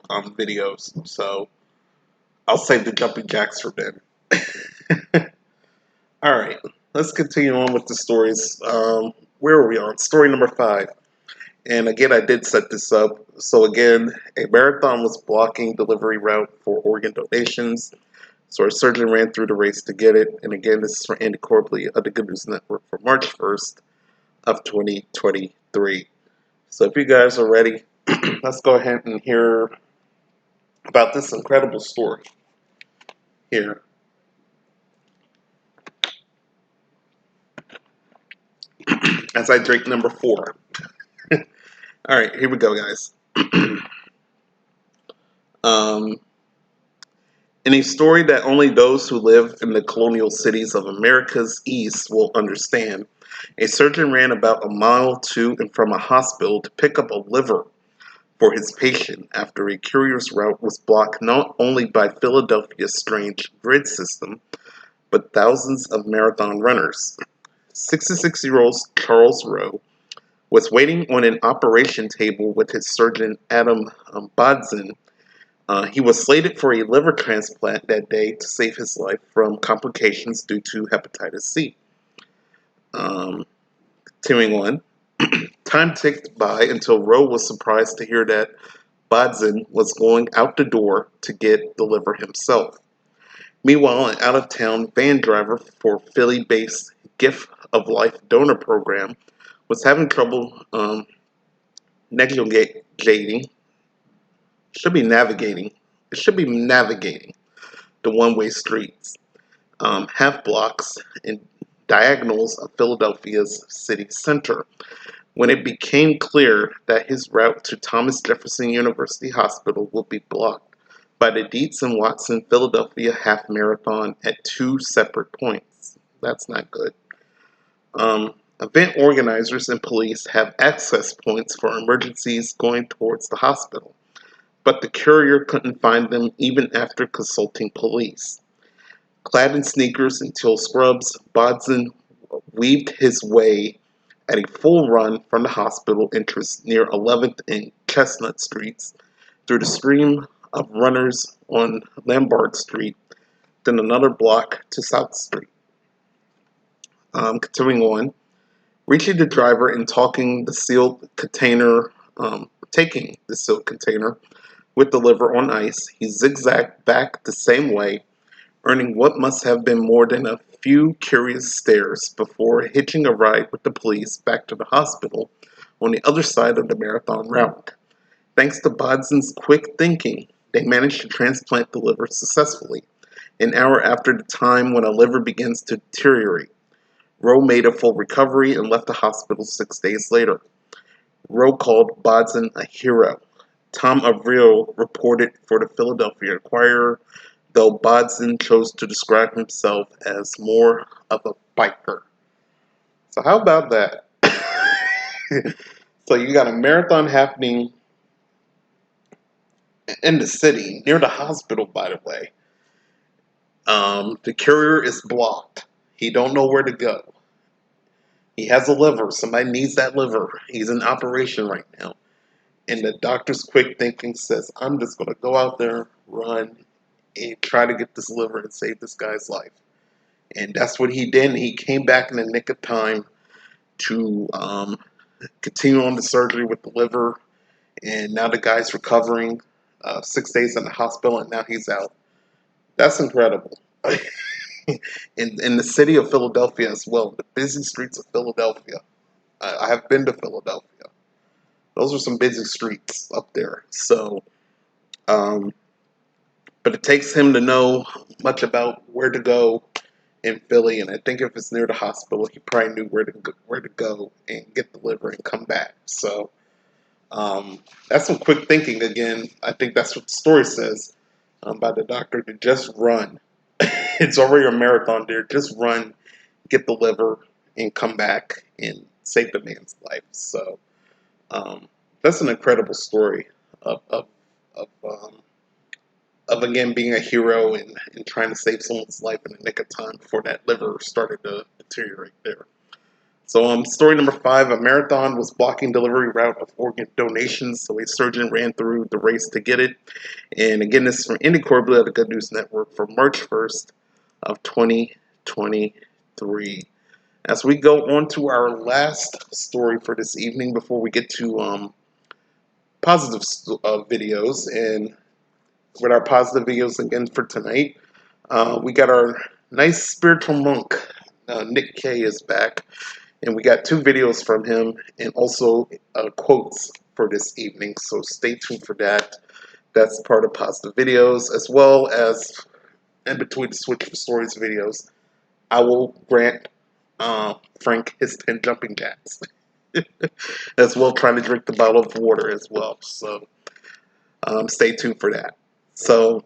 videos. So I'll save the jumping jacks for then. All right, let's continue on with the stories. Where are we on? Story number 5. And again, I did set this up. So again, a marathon was blocking delivery route for organ donations. So a surgeon ran through the race to get it. And again, this is for Andy Corbley of the Good News Network for March 1st of 2023. So if you guys are ready, let's go ahead and hear about this incredible story here. As I drink number 4. All right, here we go, guys. um, in a story that only those who live in the colonial cities of America's East will understand, a surgeon ran about a mile to and from a hospital to pick up a liver for his patient after a courier's route was blocked not only by Philadelphia's strange grid system, but thousands of marathon runners. 66-year-old Charles Rowe was waiting on an operation table with his surgeon Adam Bodzin. He was slated for a liver transplant that day to save his life from complications due to hepatitis C. Continuing on, time ticked by until Rowe was surprised to hear that Bodzin was going out the door to get the liver himself. Meanwhile, an out-of-town van driver for Philly-based Gift of Life donor program was having trouble navigating. Should be navigating. It should be navigating the one-way streets, half blocks, and diagonals of Philadelphia's city center when it became clear that his route to Thomas Jefferson University Hospital would be blocked by the Dietz and Watson Philadelphia Half Marathon at 2 separate points. That's not good. Event organizers and police have access points for emergencies going towards the hospital, but the courier couldn't find them even after consulting police. Clad in sneakers and teal scrubs, Bodzin weaved his way at a full run from the hospital entrance near 11th and Chestnut Streets through the stream of runners on Lombard Street, then another block to South Street. Continuing on, reaching the driver and taking the sealed container with the liver on ice, he zigzagged back the same way, earning what must have been more than a few curious stares before hitching a ride with the police back to the hospital on the other side of the marathon route. Thanks to Bodzin's quick thinking, they managed to transplant the liver successfully, an hour after the time when a liver begins to deteriorate. Rowe made a full recovery and left the hospital 6 days later. Rowe called Bodzin a hero. Tom Avril reported for the Philadelphia Inquirer, though Bodzin chose to describe himself as more of a biker. So how about that? So you got a marathon happening in the city, near the hospital, by the way. The courier is blocked. He don't know where to go. He has a liver. Somebody needs that liver. He's in operation right now. And the doctor's quick thinking says, I'm just going to go out there, run, and try to get this liver and save this guy's life. And that's what he did. And he came back in the nick of time to continue on the surgery with the liver. And now the guy's recovering, 6 days in the hospital, and now he's out. That's incredible. in the city of Philadelphia as well, the busy streets of Philadelphia. I have been to Philadelphia. Those are some busy streets up there. So, but it takes him to know much about where to go in Philly, and I think if it's near the hospital, he probably knew where to go and get the liver and come back. So, that's some quick thinking. Again, I think that's what the story says by the doctor, to just run. It's already a marathon there. Just run, get the liver, and come back and save the man's life. So that's an incredible story of again being a hero and trying to save someone's life in the nick of time before that liver started to deteriorate there. So story number 5, a marathon was blocking delivery route of organ donations, so a surgeon ran through the race to get it. And again, this is from Andy Corbett of the Good News Network for March 1st of 2023. As we go on to our last story for this evening before we get to positive videos, and with our positive videos again for tonight, we got our nice spiritual monk, Nick K is back. And we got 2 videos from him and also quotes for this evening. So stay tuned for that. That's part of Positive Videos, as well as in between the Switch for Stories videos. I will grant Frank his 10 jumping jacks. As well, trying to drink the bottle of water as well. So stay tuned for that. So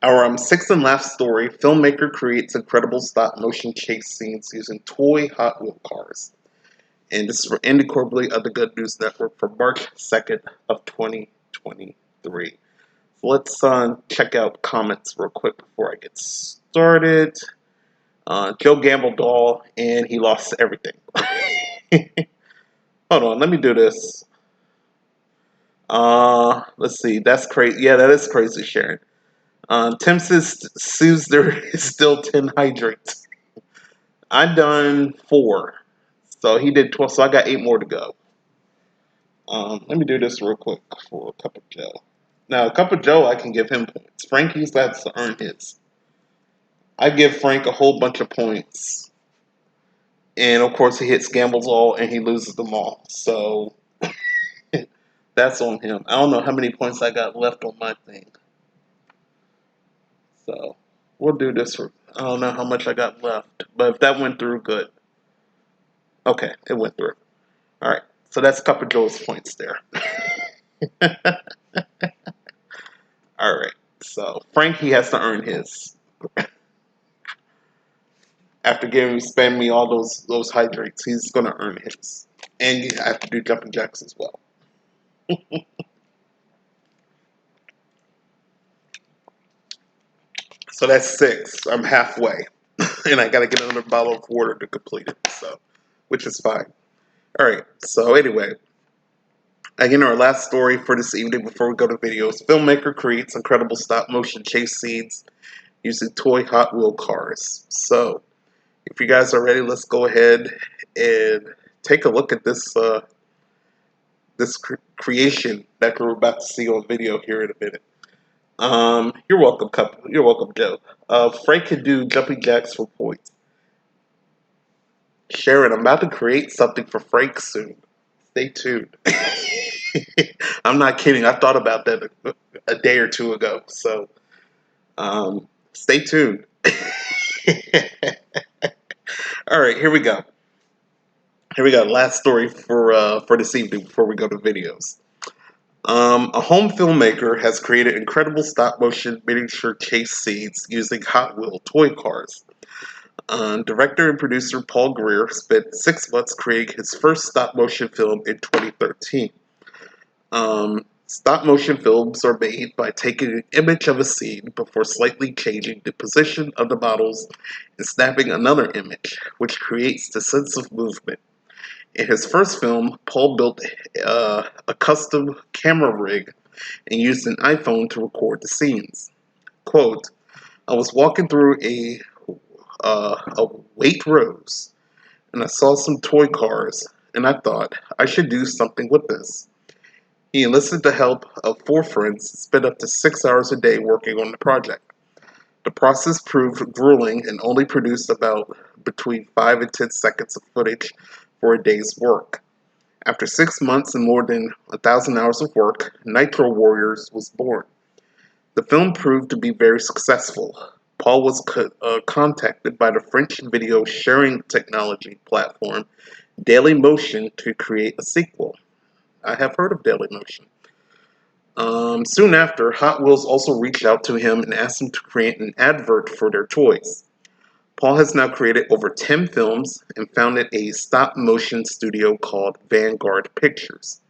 our sixth and last story, filmmaker creates incredible stop motion chase scenes using toy Hot Wheel cars. And this is for Andy Corbley of the Good News Network for March 2nd of 2023. So let's check out comments real quick before I get started. Joe Gamble doll, and he lost everything. Hold on, let me do this. Let's see. That's crazy. Yeah, that is crazy, Sharon. Tim says Sue's there is still 10 hydrates. I've done 4. So he did 12, so I got 8 more to go. Let me do this real quick for Cup of Joe. Now, Cup of Joe, I can give him points. Frankie's has to earn his. I give Frank a whole bunch of points. And, of course, he hits gambles all and he loses them all. So, that's on him. I don't know how many points I got left on my thing. So, we'll do this. I don't know how much I got left. But if that went through, good. Okay, it went through. All right. So, that's Cup of Joe's points there. All right. So, Frank, he has to earn his. After spending me all those hydrates, he's gonna earn his, and you have to do jumping jacks as well. So that's 6. I'm halfway, and I gotta get another bottle of water to complete it. So, which is fine. All right. So anyway, again, our last story for this evening before we go to videos: filmmaker creates incredible stop motion chase scenes using toy Hot Wheel cars. So, if you guys are ready, let's go ahead and take a look at this creation that we're about to see on video here in a minute. You're welcome, You're welcome, Joe. Frank can do jumping jacks for points. Sharon, I'm about to create something for Frank soon. Stay tuned. I'm not kidding. I thought about that a day or two ago. So, stay tuned. All right, here we go. Last story for this evening before we go to videos. A home filmmaker has created incredible stop-motion miniature chase scenes using Hot Wheel toy cars. Director and producer Paul Greer spent 6 months creating his first stop-motion film in 2013. Stop-motion films are made by taking an image of a scene before slightly changing the position of the models and snapping another image, which creates the sense of movement. In his first film, Paul built a custom camera rig and used an iPhone to record the scenes. Quote, I was walking through a Waitrose and I saw some toy cars and I thought I should do something with this. He enlisted the help of 4 friends, spent up to 6 hours a day working on the project. The process proved grueling and only produced about between 5 and 10 seconds of footage for a day's work. After 6 months and more than 1,000 hours of work, Nitro Warriors was born. The film proved to be very successful. Paul was contacted by the French video sharing technology platform Dailymotion to create a sequel. I have heard of Dailymotion. Soon after, Hot Wheels also reached out to him and asked him to create an advert for their toys. Paul has now created over 10 films and founded a stop-motion studio called Vanguard Pictures.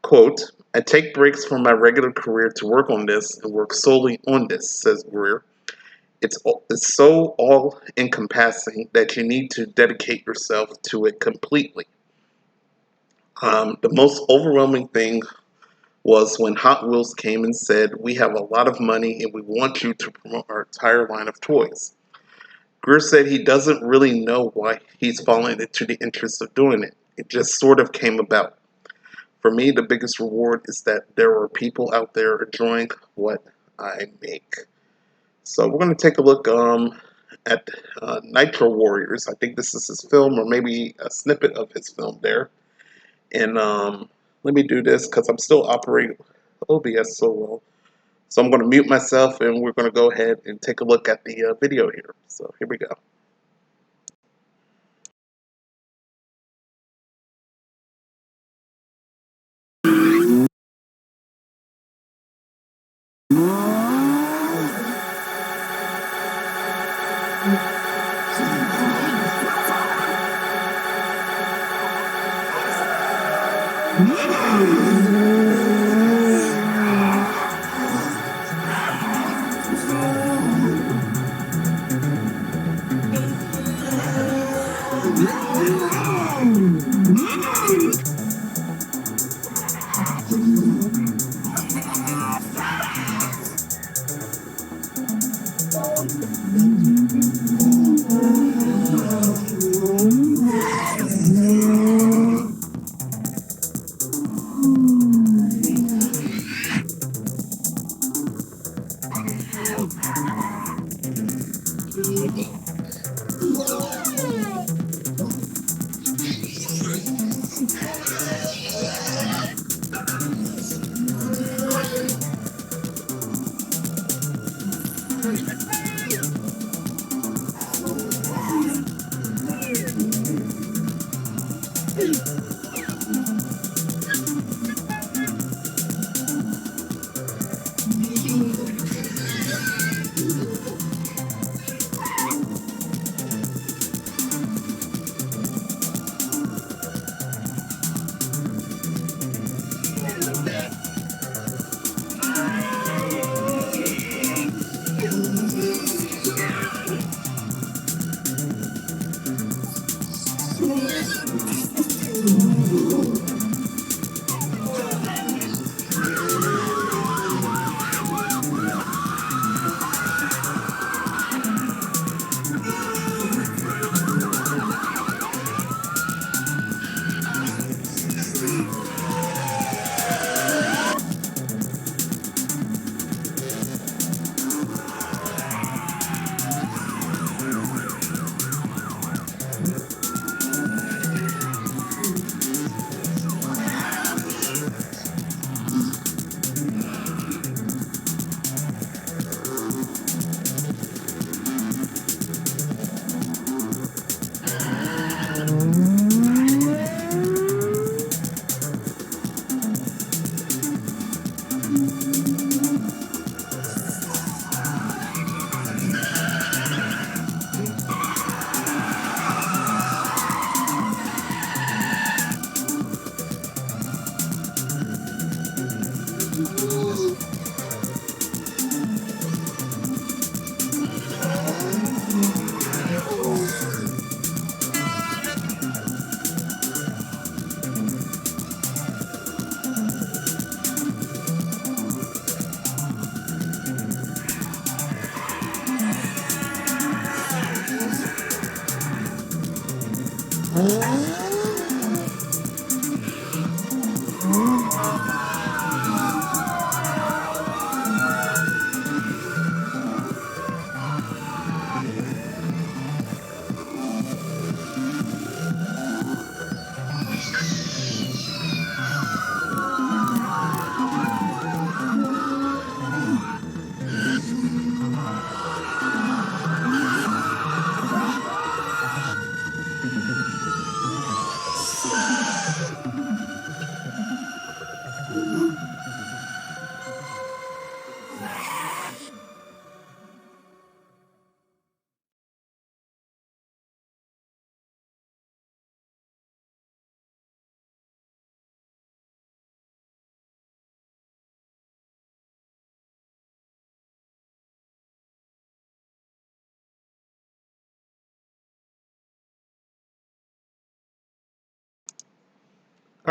Quote, I take breaks from my regular career to work on this and work solely on this, says Greer. It's so all-encompassing that you need to dedicate yourself to it completely. The most overwhelming thing was when Hot Wheels came and said, we have a lot of money and we want you to promote our entire line of toys. Greer said he doesn't really know why he's fallen into the interest of doing it. It just sort of came about. For me, the biggest reward is that there are people out there enjoying what I make. So we're going to take a look at Nitro Warriors. I think this is his film, or maybe a snippet of his film there. And let me do this because I'm still operating OBS so well. So I'm going to mute myself and we're going to go ahead and take a look at the video here. So here we go.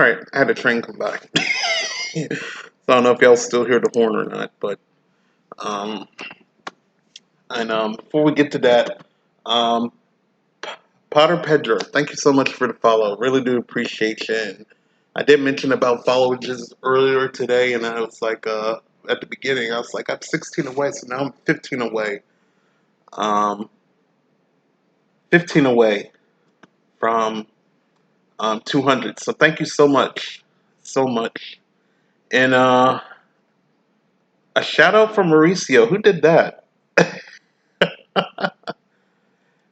All right, I had a train come by. So I don't know if y'all still hear the horn or not, but um, before we get to that, um, Potter Pedro, thank you so much for the follow. Really do appreciate you. And I did mention about followages earlier today, and I was like, at the beginning, I was like, I'm 16 away, so now I'm 15 away. Um, 15 away from 200. So thank you so much, so much. And A shout out from Mauricio. Who did that?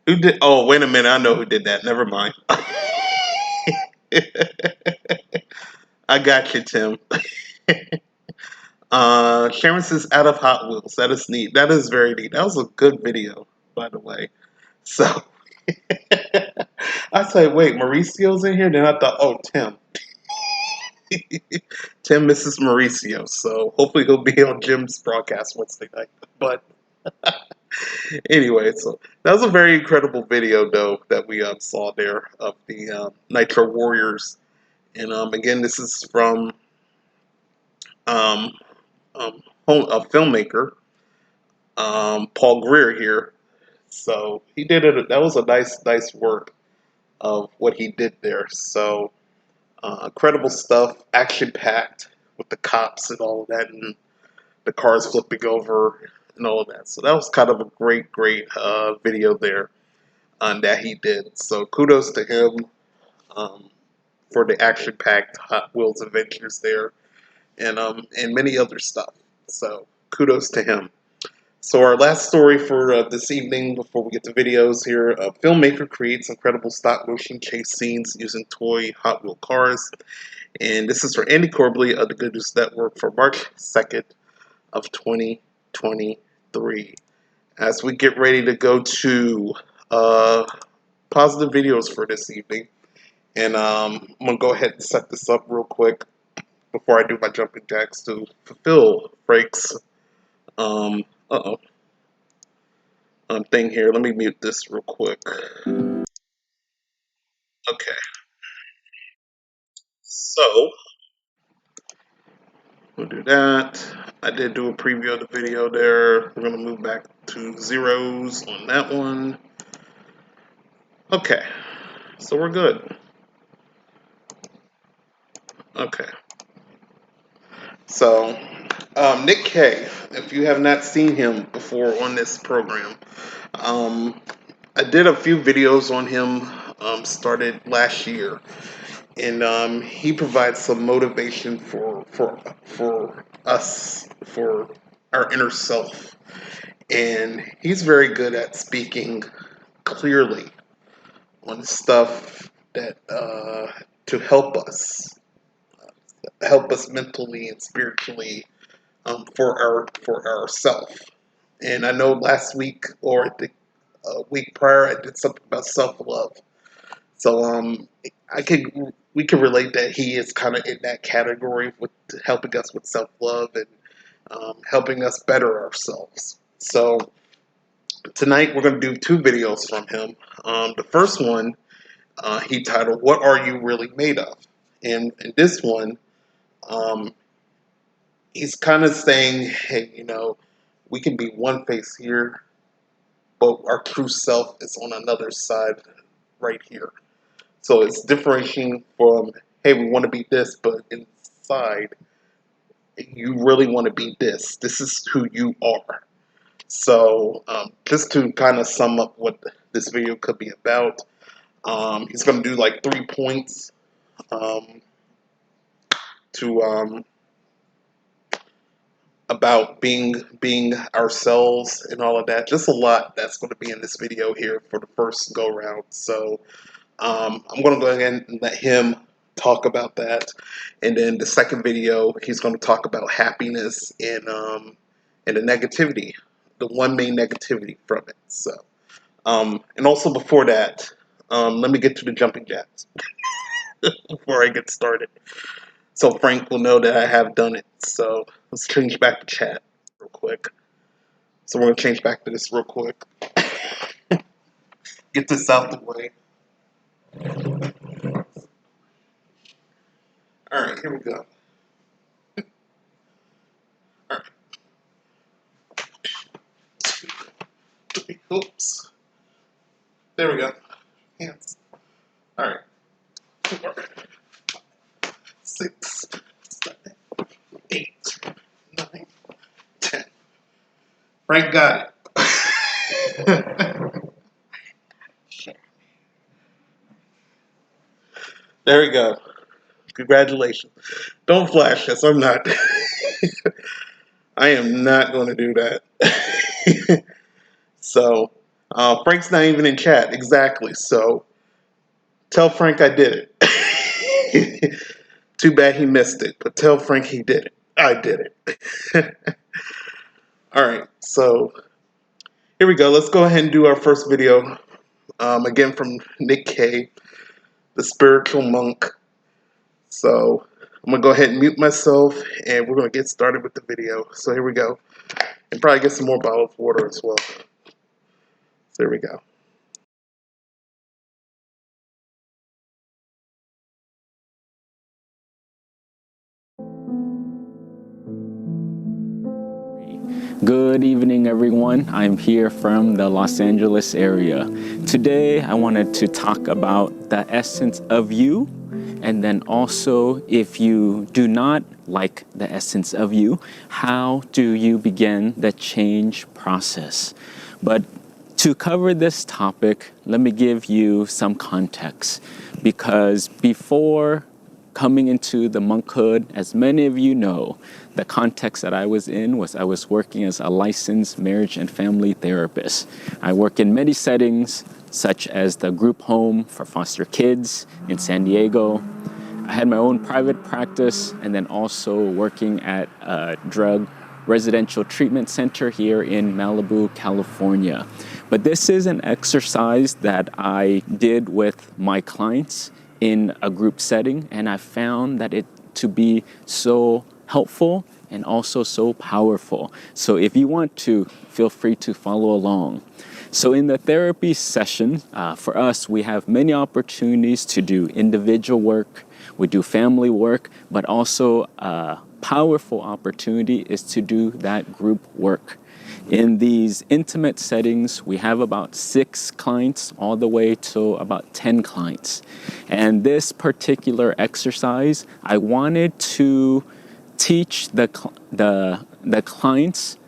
Who did? Oh, wait a minute. I know who did that. Never mind. I got you, Tim. Sharon says out of Hot Wheels. That is neat. That is very neat. That was a good video, by the way. So I said, wait, Mauricio's in here? Then I thought, oh, Tim. Tim misses Mauricio. So hopefully he'll be on Jim's broadcast Wednesday night. But anyway, so that was a very incredible video, though, that we saw there of the Nitro Warriors. And again, this is from um, a filmmaker, Paul Greer here. So he did it. That was a nice work of what he did there. So incredible stuff, action packed with the cops and all of that, and the cars flipping over and all of that. So that was kind of a great video there that he did. So kudos to him for the action packed Hot Wheels adventures there, and many other stuff. So kudos to him. So our last story for this evening, before we get to videos here, a filmmaker creates incredible stop-motion chase scenes using toy Hot Wheel cars. And this is for Andy Corbley of the Good News Network for March 2nd of 2023. As we get ready to go to positive videos for this evening. And I'm going to go ahead and set this up real quick before I do my jumping jacks to fulfill Frank's thing here. Let me mute this real quick. Okay. So, we'll do that. I did do a preview of the video there. We're going to move back to zeros on that one. Okay. So we're good. Okay. So, Nick K, if you have not seen him before on this program, I did a few videos on him, started last year, and he provides some motivation for us, for our inner self, and he's very good at speaking clearly on stuff that to help us mentally and spiritually, for ourself. And I know last week or the week prior, I did something about self love. So we can relate that he is kind of in that category with helping us with self love and helping us better ourselves. So tonight we're going to do two videos from him. The first one he titled "What Are You Really Made Of?" And in this one, um, he's kind of saying, hey, we can be one face here, but our true self is on another side right here. So it's differentiating from, hey, we want to be this, but inside, you really want to be this. This is who you are. So just to kind of sum up what this video could be about, he's going to do like 3 points to about being ourselves and all of that. Just a lot that's going to be in this video here for the first go round. So I'm going to go ahead and let him talk about that, and then the second video he's going to talk about happiness and the negativity, the one main negativity from it. So and also before that, let me get to the jumping jacks before I get started, so Frank will know that I have done it. So let's change back to chat real quick. So we're going to change back to this real quick. Get this out the way. All right, here we go. All right. Oops. There we go. Hands. All right. 4, 6, 7, 8, 9, 10. Frank got it. There we go. Congratulations. Don't flash us. I'm not. I am not going to do that. So, Frank's not even in chat. Exactly. So, tell Frank I did it. Too bad he missed it, but tell Frank he did it. I did it. All right. So, here we go. Let's go ahead and do our first video. Again, from Nick K, the spiritual monk. So, I'm going to go ahead and mute myself, and we're going to get started with the video. So, here we go. And probably get some more bottled water as well. So, there we go. Good evening, everyone. I'm here from the Los Angeles area. Today, I wanted to talk about the essence of you, and then also, if you do not like the essence of you, how do you begin the change process? But to cover this topic, let me give you some context, because before coming into the monkhood, as many of you know, the context that I was in was I was working as a licensed marriage and family therapist. I work in many settings, such as the group home for foster kids in San Diego. I had my own private practice, and then also working at a drug residential treatment center here in Malibu, California. But this is an exercise that I did with my clients in a group setting, and I found that it to be so helpful and also so powerful. So if you want to, feel free to follow along. So in the therapy session, for us, we have many opportunities to do individual work, we do family work, but also a powerful opportunity is to do that group work. In these intimate settings, we have about 6 clients all the way to about 10 clients. And this particular exercise, I wanted to teach the clients,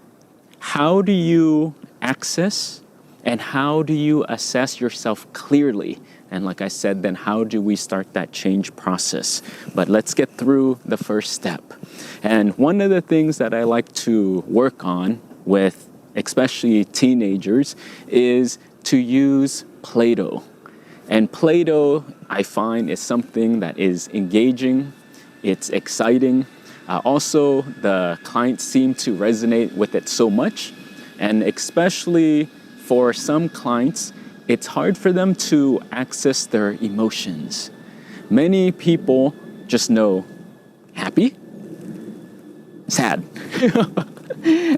how do you access and how do you assess yourself clearly? And like I said, then how do we start that change process? But let's get through the first step. And one of the things that I like to work on with especially teenagers is to use Play-Doh. And Play-Doh, I find, is something that is engaging, it's exciting. Also, the clients seem to resonate with it so much. And especially for some clients, it's hard for them to access their emotions. Many people just know happy, sad,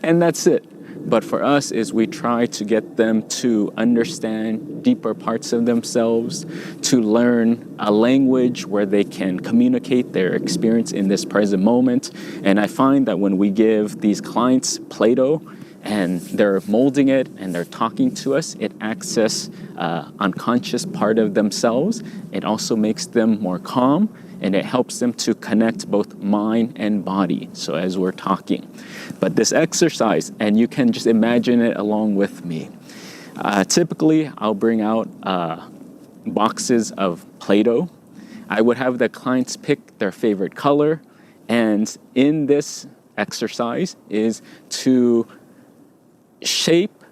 and that's it. But for us is we try to get them to understand deeper parts of themselves, to learn a language where they can communicate their experience in this present moment. And I find that when we give these clients Play-Doh and they're molding it and they're talking to us, it accesses unconscious part of themselves. It also makes them more calm, and it helps them to connect both mind and body, so as we're talking. But this exercise, and you can just imagine it along with me. Typically, I'll bring out boxes of Play-Doh. I would have the clients pick their favorite color, and in this exercise is to shape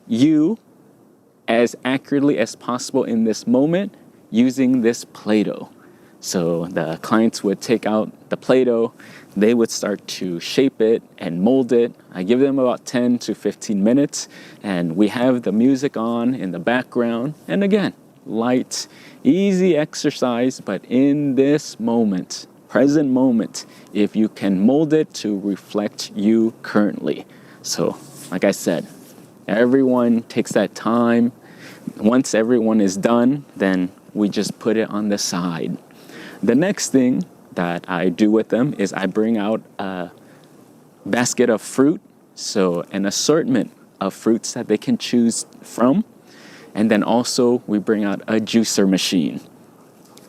you as accurately as possible in this moment using this Play-Doh. So the clients would take out the Play-Doh, they would start to shape it and mold it. I give them about 10 to 15 minutes, and we have the music on in the background. And again, light, easy exercise, but in this moment, present moment, if you can mold it to reflect you currently. So, like I said, everyone takes that time. Once everyone is done, then we just put it on the side. The next thing that I do with them is I bring out a basket of fruit, so an assortment of fruits that they can choose from. And then also we bring out a juicer machine.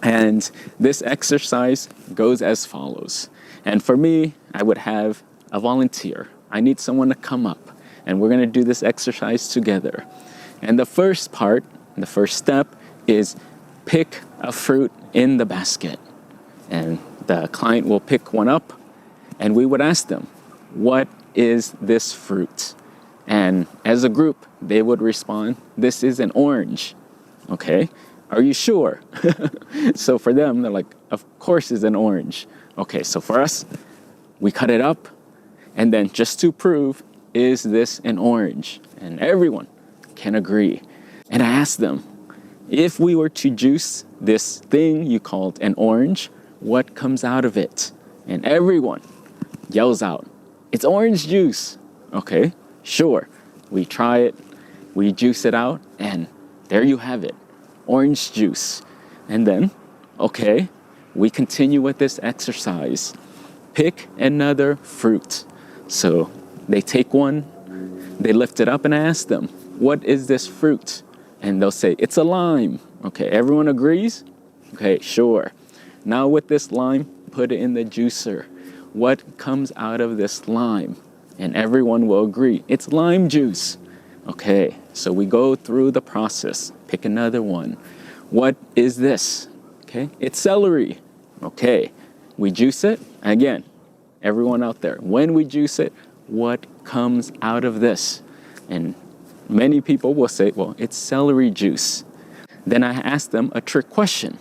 And this exercise goes as follows. And for me, I would have a volunteer. I need someone to come up, and we're gonna do this exercise together. And the first part, the first step is pick a fruit in the basket. And the client will pick one up, and we would ask them, what is this fruit? And as a group, they would respond, this is an orange. Okay, are you sure? So for them, they're like, of course it's an orange. Okay, so for us, we cut it up, and then just to prove, is this an orange? And everyone can agree. And I asked them, if we were to juice this thing you called an orange, what comes out of it? And everyone yells out, it's orange juice. Okay, sure. We try it, we juice it out, and there you have it, orange juice. And then, okay, we continue with this exercise. Pick another fruit. So they take one, they lift it up, and I ask them, what is this fruit? And they'll say, it's a lime. Okay, everyone agrees? Okay, sure. Now with this lime, put it in the juicer. What comes out of this lime? And everyone will agree, it's lime juice. Okay, so we go through the process, pick another one. What is this? Okay, it's celery. Okay, we juice it. Again, everyone out there, when we juice it, what comes out of this? And many people will say, well, it's celery juice. Then I ask them a trick question.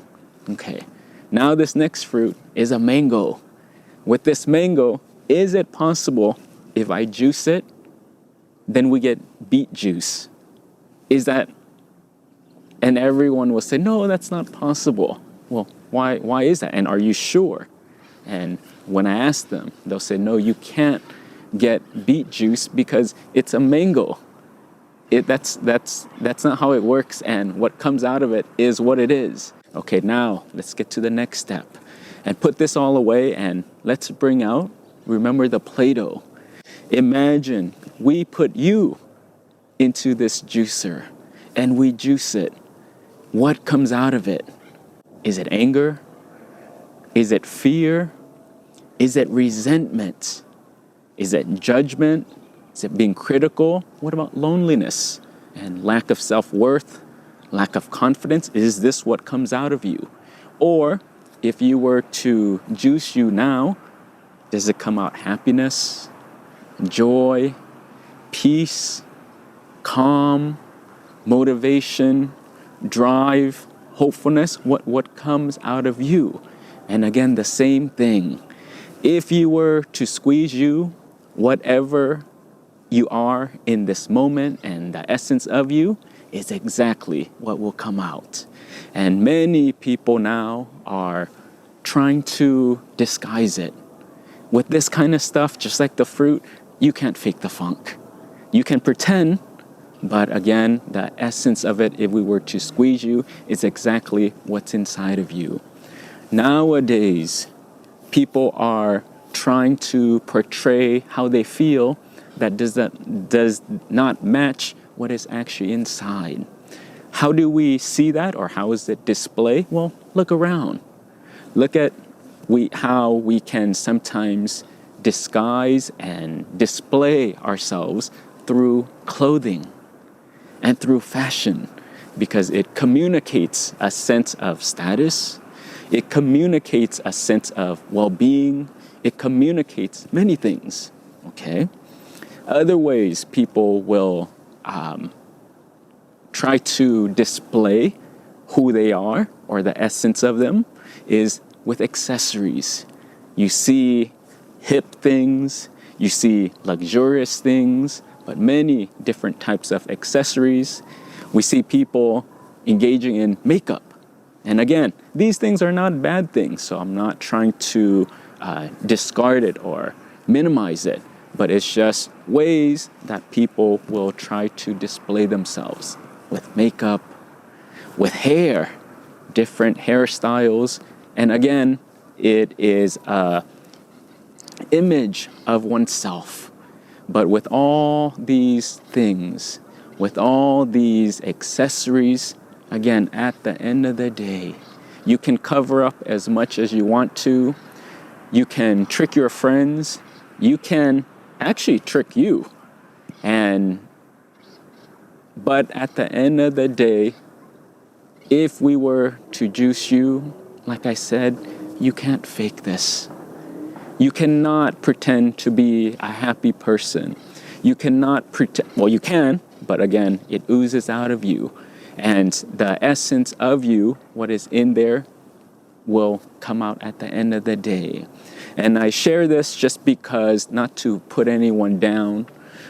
Okay, now this next fruit is a mango. With this mango, is it possible if I juice it, then we get beet juice? Is that? And everyone will say, no, that's not possible. Well, why is that? And are you sure? And when I ask them, they'll say, no, you can't get beet juice because it's a mango. That's not how it works, and what comes out of it is what it is. Okay, now let's get to the next step and put this all away, and let's bring out, remember the Play-Doh. Imagine we put you into this juicer and we juice it. What comes out of it? Is it anger? Is it fear? Is it resentment? Is it judgment? Is it being critical? What about loneliness and lack of self-worth, lack of confidence? Is this what comes out of you? Or if you were to juice you now, does it come out happiness, joy, peace, calm, motivation, drive, hopefulness? What comes out of you? And again, the same thing. If you were to squeeze you, whatever you are in this moment and the essence of you is exactly what will come out. And many people now are trying to disguise it. With this kind of stuff, just like the fruit, you can't fake the funk. You can pretend, but again, the essence of it, if we were to squeeze you, is exactly what's inside of you. Nowadays, people are trying to portray how they feel that does not match what is actually inside. How do we see that, or how is it displayed? Well, look around. Look at how we can sometimes disguise and display ourselves through clothing and through fashion, because it communicates a sense of status, it communicates a sense of well-being, it communicates many things, okay? Other ways people will try to display who they are or the essence of them is with accessories. You see hip things, you see luxurious things, but many different types of accessories. We see people engaging in makeup. And again, these things are not bad things, so I'm not trying to discard it or minimize it, but it's just ways that people will try to display themselves with makeup, with hair, different hairstyles. And again, it is an image of oneself. But with all these things, with all these accessories, again, at the end of the day, you can cover up as much as you want to. You can trick your friends. You can actually trick you. But at the end of the day, if we were to juice you, like I said, you can't fake this. You cannot pretend to be a happy person. You cannot pretend, well, you can, but again, it oozes out of you. And the essence of you, what is in there, will come out at the end of the day. And I share this just because, not to put anyone down,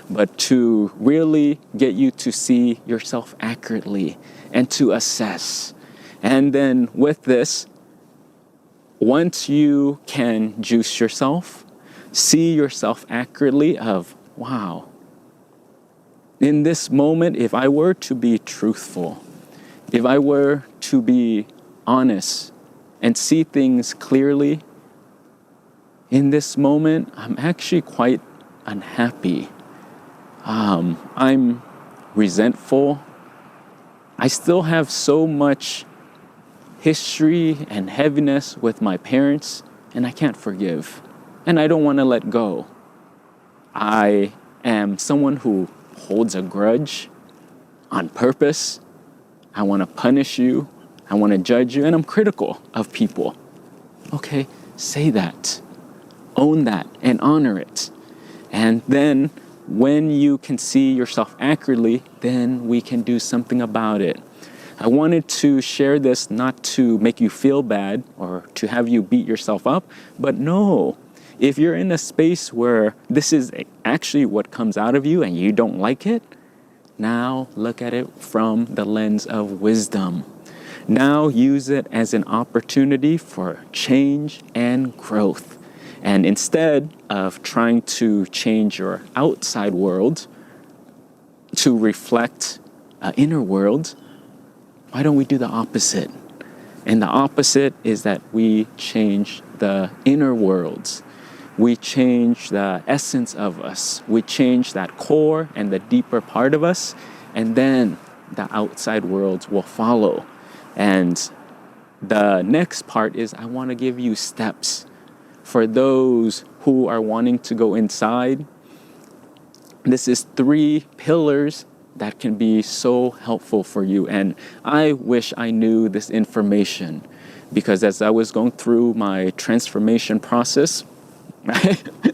but to really get you to see yourself accurately and to assess. And then with this, once you can juice yourself, see yourself accurately of, wow, in this moment, if I were to be truthful, if I were to be honest and see things clearly, in this moment, I'm actually quite unhappy. I'm resentful. I still have so much history and heaviness with my parents, and I can't forgive. And I don't want to let go. I am someone who holds a grudge on purpose. I want to punish you. I want to judge you, and I'm critical of people. Okay, say that. Own that and honor it. And then when you can see yourself accurately, then we can do something about it. I wanted to share this not to make you feel bad or to have you beat yourself up, but no, if you're in a space where this is actually what comes out of you and you don't like it, now look at it from the lens of wisdom. Now use it as an opportunity for change and growth. And instead of trying to change your outside world to reflect an inner world, why don't we do the opposite? And the opposite is that we change the inner worlds. We change the essence of us. We change that core and the deeper part of us, and then the outside worlds will follow. And the next part is I want to give you steps for those who are wanting to go inside. This is 3 pillars that can be so helpful for you. And I wish I knew this information, because as I was going through my transformation process,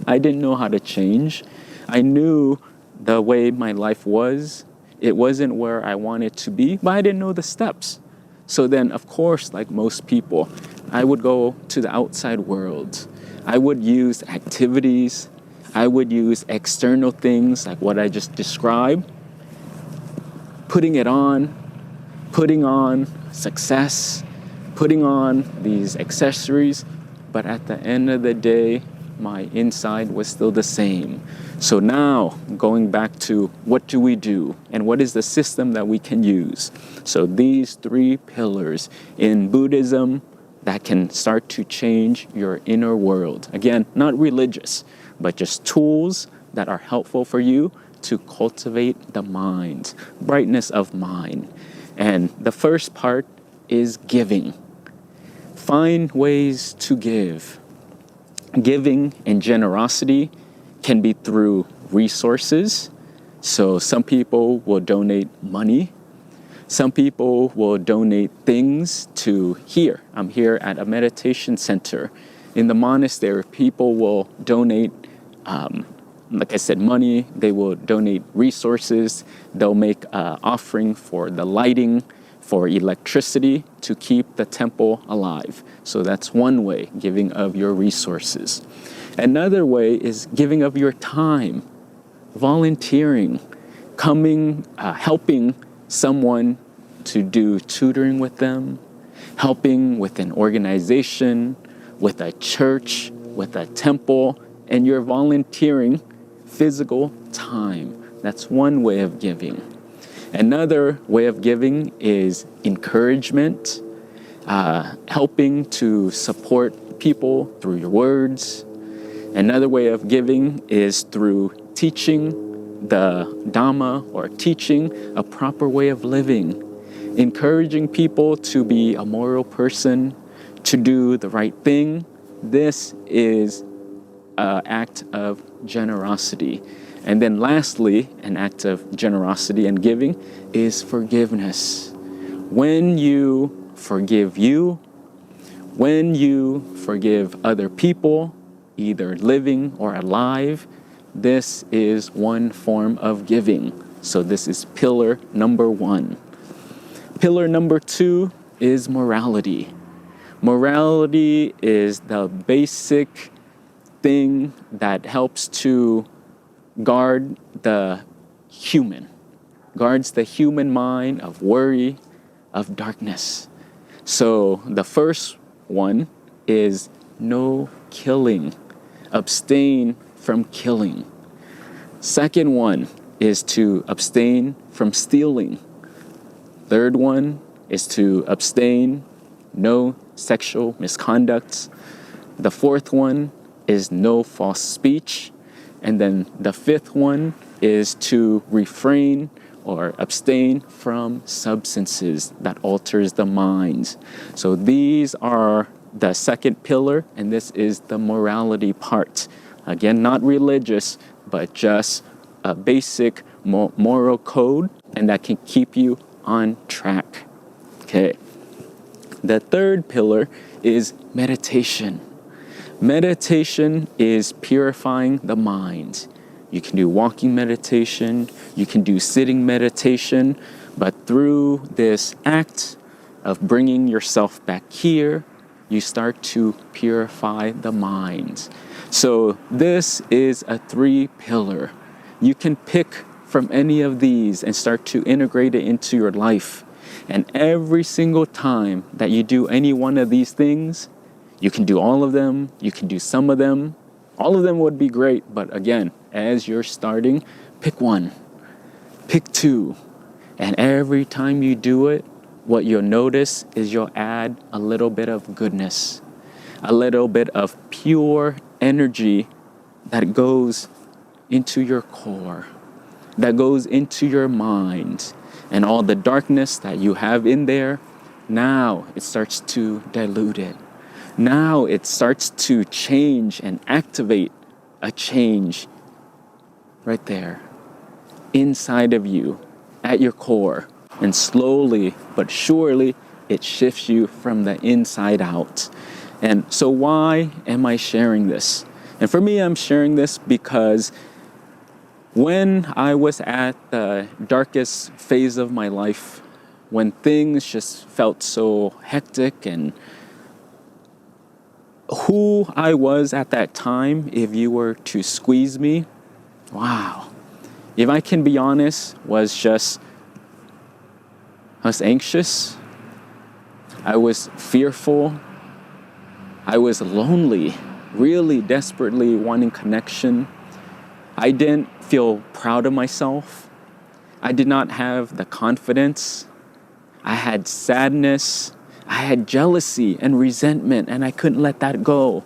I didn't know how to change. I knew the way my life was. It wasn't where I wanted to be, but I didn't know the steps. So then, of course, like most people, I would go to the outside world. I would use activities. I would use external things like what I just described. Putting on success, putting on these accessories, but at the end of the day, my inside was still the same. So now, going back to what do we do and what is the system that we can use? So these 3 pillars in Buddhism that can start to change your inner world. Again, not religious, but just tools that are helpful for you to cultivate the mind, brightness of mind. And the first part is giving. Find ways to give. Giving and generosity can be through resources. So some people will donate money. Some people will donate things to here. I'm here at a meditation center. In the monastery, people will donate like I said, money. They will donate resources. They'll make an offering for the lighting, for electricity, to keep the temple alive. So that's one way, giving of your resources. Another way is giving of your time, volunteering, coming, helping someone to do tutoring with them, helping with an organization, with a church, with a temple, and you're volunteering physical time. That's one way of giving. Another way of giving is encouragement, helping to support people through your words. Another way of giving is through teaching the Dhamma, or teaching a proper way of living, encouraging people to be a moral person, to do the right thing. This is an act of generosity. And then lastly, an act of generosity and giving is forgiveness. When you forgive you, when you forgive other people, either living or alive, this is one form of giving. So this is pillar number 1. Pillar number 2 is morality. Morality is the basic thing that helps to guard the human, guards the human mind of worry, of darkness. So the first one is no killing. Abstain from killing. Second one is to abstain from stealing. Third one is to abstain, no sexual misconduct. The fourth one is no false speech. And then the fifth one is to refrain or abstain from substances that alters the mind. So these are the second pillar, and this is the morality part. Again, not religious, but just a basic moral code, and that can keep you on track. Okay. The third pillar is meditation. Meditation is purifying the mind. You can do walking meditation, you can do sitting meditation, but through this act of bringing yourself back here, you start to purify the mind. So this is a 3-pillar. You can pick from any of these and start to integrate it into your life. And every single time that you do any one of these things, you can do all of them, you can do some of them. All of them would be great, but again, as you're starting, pick one, pick 2. And every time you do it, what you'll notice is you'll add a little bit of goodness, a little bit of pure energy that goes into your core, that goes into your mind, and all the darkness that you have in there, now it starts to dilute it. Now it starts to change and activate a change right there inside of you at your core. And slowly but surely it shifts you from the inside out. And so why am I sharing this? And for me, I'm sharing this because when I was at the darkest phase of my life, when things just felt so hectic and who I was at that time, if you were to squeeze me, wow. If I can be honest, I was anxious. I was fearful. I was lonely, really desperately wanting connection. I didn't feel proud of myself. I did not have the confidence. I had sadness. I had jealousy and resentment, and I couldn't let that go.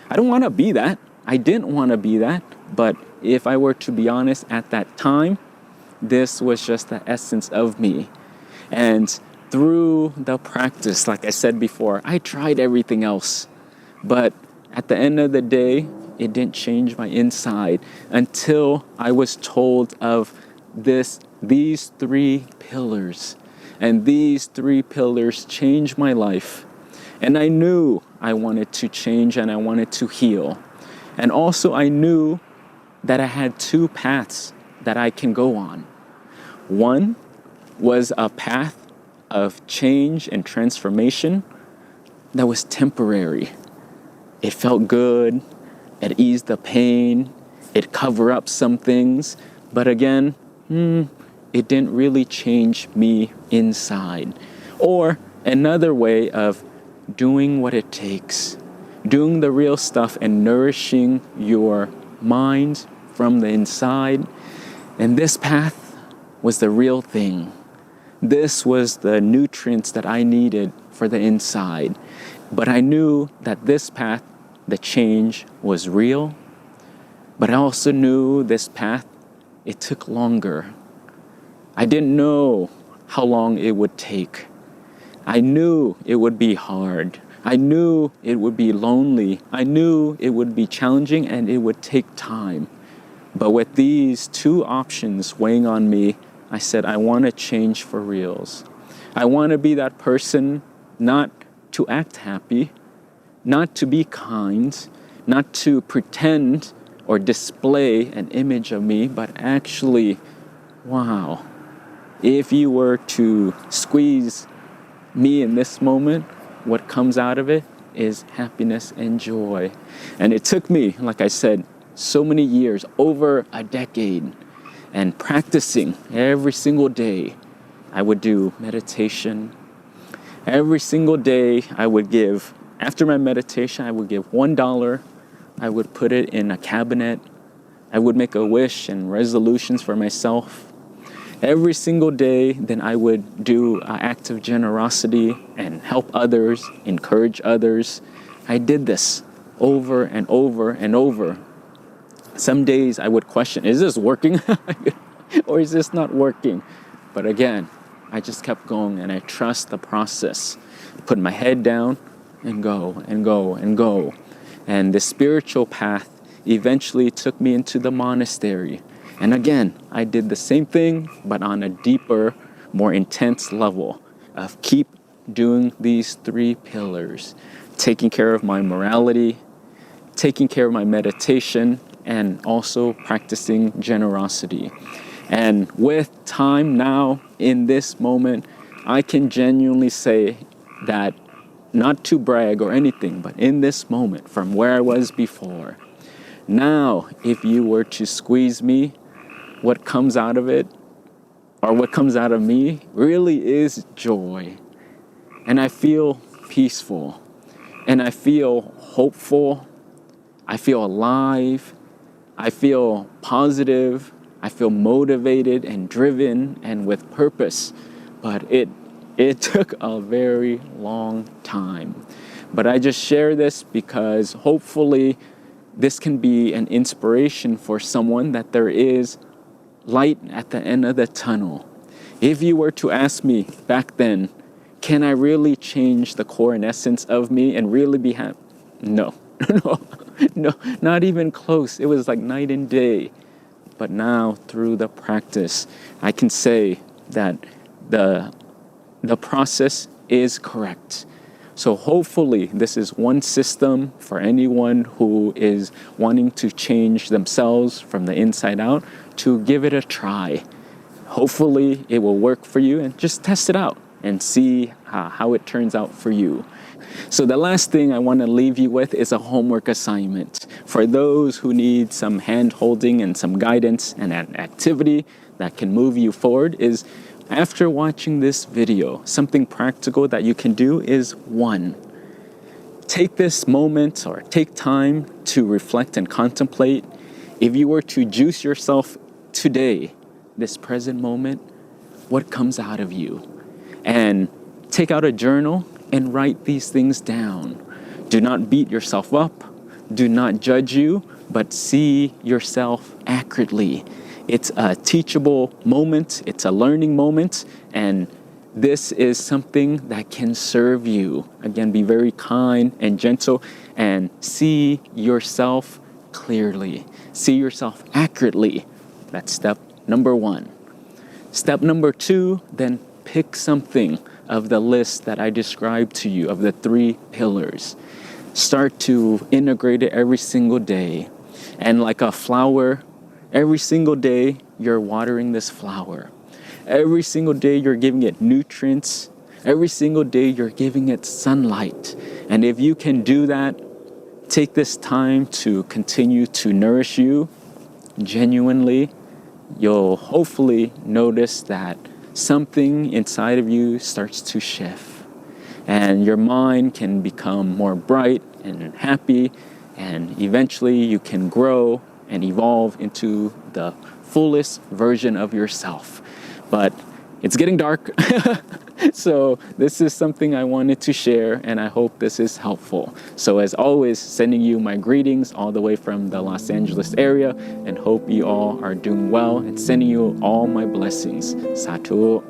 I don't want to be that. I didn't want to be that. But if I were to be honest, at that time, this was just the essence of me. And through the practice, like I said before, I tried everything else. But at the end of the day, it didn't change my inside until I was told of these 3 pillars. And these 3 pillars changed my life. And I knew I wanted to change and I wanted to heal. And also I knew that I had 2 paths that I can go on. One was a path of change and transformation that was temporary. It felt good, it eased the pain, it covered up some things, but again, it didn't really change me inside. Or another way of doing what it takes, doing the real stuff and nourishing your mind from the inside. And this path was the real thing. This was the nutrients that I needed for the inside. But I knew that this path, the change, was real. But I also knew this path, it took longer. I didn't know how long it would take. I knew it would be hard. I knew it would be lonely. I knew it would be challenging and it would take time. But with these 2 options weighing on me, I said, I want to change for reals. I want to be that person not to act happy, not to be kind, not to pretend or display an image of me, but actually, wow, if you were to squeeze me in this moment, what comes out of it is happiness and joy. And it took me, like I said, so many years, over a decade, and practicing every single day. I would do meditation. Every single day I would give, after my meditation, I would give $1. I would put it in a cabinet. I would make a wish and resolutions for myself. Every single day, then I would do an act of generosity and help others, encourage others. I did this over and over and over. Some days I would question, is this working? Or is this not working? But again, I just kept going and I trust the process. Put my head down and go and go and go. And the spiritual path eventually took me into the monastery. And again, I did the same thing, but on a deeper, more intense level of keep doing these 3 pillars, taking care of my morality, taking care of my meditation, and also practicing generosity. And with time now, in this moment, I can genuinely say that, not to brag or anything, but in this moment, from where I was before, now, if you were to squeeze me, what comes out of it, or what comes out of me, really is joy. And I feel peaceful, and I feel hopeful, I feel alive, I feel positive, I feel motivated and driven and with purpose. But it took a very long time. But I just share this because hopefully this can be an inspiration for someone that there is light at the end of the tunnel. If you were to ask me back then, can I really change the core and essence of me and really be happy? No, no, not even close. It was like night and day. But now, through the practice, I can say that the process is correct. So hopefully this is one system for anyone who is wanting to change themselves from the inside out, to give it a try. Hopefully it will work for you, and just test it out and see how it turns out for you. So the last thing I want to leave you with is a homework assignment. For those who need some hand holding and some guidance and an activity that can move you forward, is after watching this video, something practical that you can do is 1, take this moment or take time to reflect and contemplate. If you were to juice yourself today, this present moment, what comes out of you? And take out a journal and write these things down. Do not beat yourself up. Do not judge you, but see yourself accurately. It's a teachable moment. It's a learning moment. And this is something that can serve you. Again, be very kind and gentle and see yourself clearly. See yourself accurately. That's step number 1. Step number 2, then pick something of the list that I described to you of the 3 pillars. Start to integrate it every single day. And like a flower, every single day you're watering this flower. Every single day you're giving it nutrients. Every single day you're giving it sunlight. And if you can do that, take this time to continue to nourish you genuinely, you'll hopefully notice that something inside of you starts to shift. And your mind can become more bright and happy, and eventually you can grow and evolve into the fullest version of yourself. But it's getting dark, so this is something I wanted to share, and I hope this is helpful. So as always, sending you my greetings all the way from the Los Angeles area, and hope you all are doing well, and sending you all my blessings. Satu.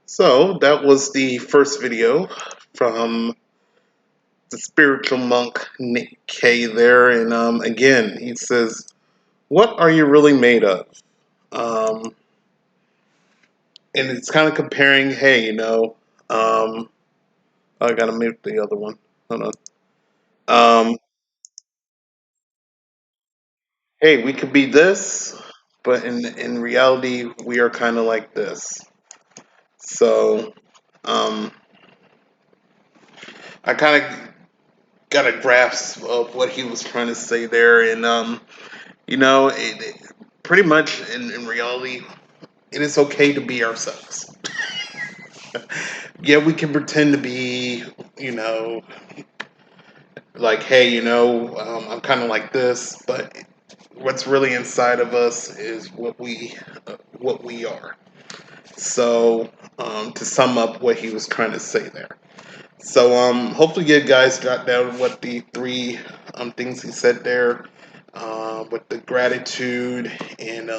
So that was the first video from the spiritual monk Nick K there, and again he says, "What are you really made of?" Um, and it's kind of comparing, hey, I gotta mute the other one. Hold on. Hey, we could be this, but in reality, we are kind of like this. So, um, I kind of got a grasp of what he was trying to say there, and pretty much in reality, it is okay to be ourselves. Yeah, we can pretend to be, you know, like, hey, I'm kind of like this, but what's really inside of us is what we are. So, to sum up what he was trying to say there. So, hopefully, you guys got down what the three things he said there, with the gratitude and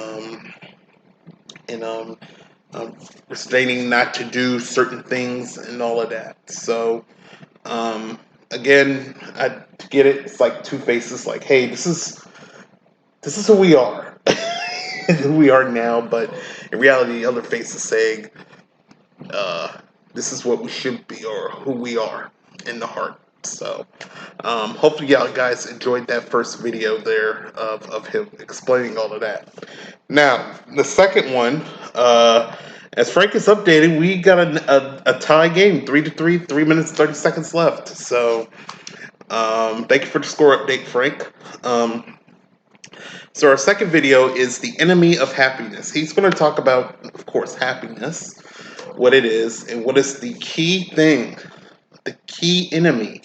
restraining not to do certain things and all of that. So, um, again, I get it. It's like two faces. Like, hey, this is who we are, who we are now. But in reality, the other face is saying, uh, this is what we should be or who we are in the heart. So, hopefully, y'all guys enjoyed that first video there of him explaining all of that. Now, the second one, as Frank is updating, we got a tie game, 3-3, 3 minutes 30 seconds left. So, thank you for the score update, Frank. So our second video is the enemy of happiness. He's going to talk about, of course, happiness, what it is, and what is the key thing, the key enemy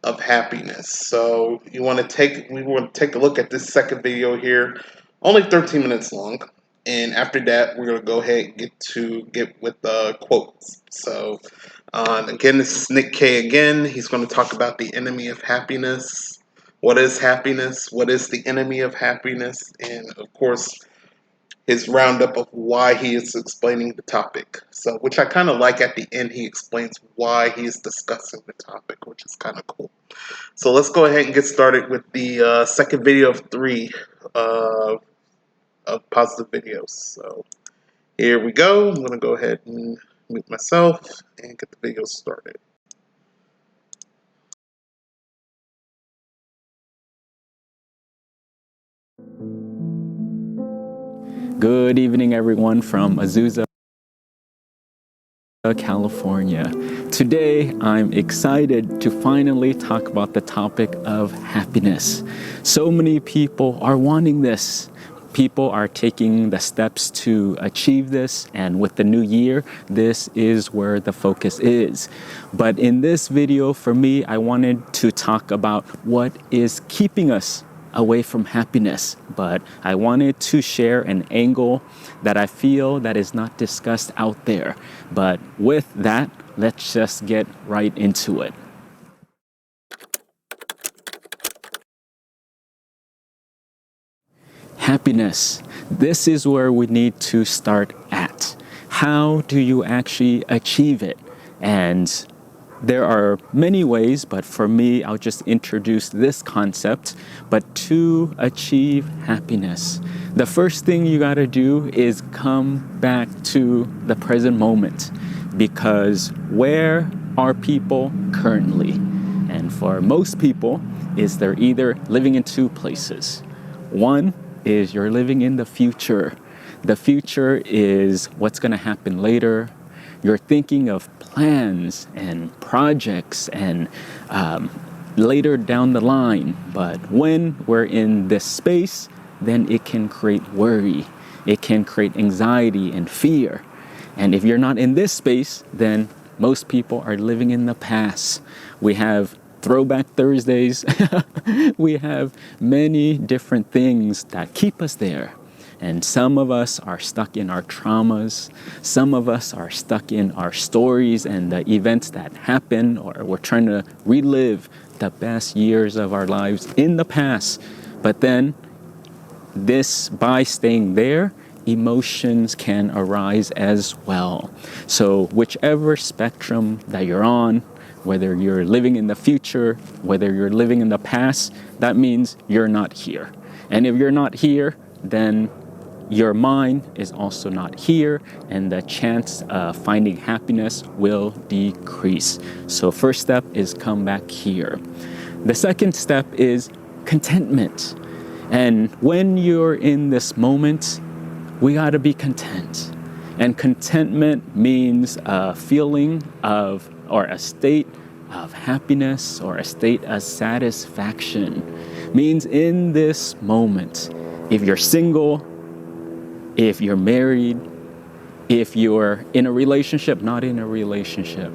of happiness. So we want to take a look at this second video here, only 13 minutes long, and after that we're going to go ahead and get with the quotes. So again, this is Nick K again. He's going to talk about the enemy of happiness. What is happiness? What is the enemy of happiness? And of course, his roundup of why he is explaining the topic. So, which I kind of like at the end, he explains why he is discussing the topic, which is kind of cool. So, let's go ahead and get started with the second video of three of positive videos. So, here we go. I'm going to go ahead and mute myself and get the video started. Good evening, everyone, from Azusa, California. Today, I'm excited to finally talk about the topic of happiness. So many people are wanting this. People are taking the steps to achieve this, and with the new year, this is where the focus is. But in this video, for me, I wanted to talk about what is keeping us away from happiness, but I wanted to share an angle that I feel that is not discussed out there. But with that, let's just get right into it. Happiness. This is where we need to start at. How do you actually achieve it? And there are many ways, but for me, I'll just introduce this concept. But to achieve happiness, the first thing you gotta do is come back to the present moment. Because where are people currently? And for most people, is they're either living in two places. One is you're living in the future. The future is what's gonna happen later. You're thinking of plans and projects and later down the line. But when we're in this space, then it can create worry. It can create anxiety and fear. And if you're not in this space, then most people are living in the past. We have Throwback Thursdays. We have many different things that keep us there. And some of us are stuck in our traumas. Some of us are stuck in our stories and the events that happen, or we're trying to relive the best years of our lives in the past. But then by staying there, emotions can arise as well. So whichever spectrum that you're on, whether you're living in the future, whether you're living in the past, that means you're not here. And if you're not here, then your mind is also not here, and the chance of finding happiness will decrease. So first step is come back here. The second step is contentment. And when you're in this moment, we gotta be content. And contentment means a feeling of, or a state of happiness, or a state of satisfaction. Means in this moment, if you're single, if you're married, if you're in a relationship, not in a relationship,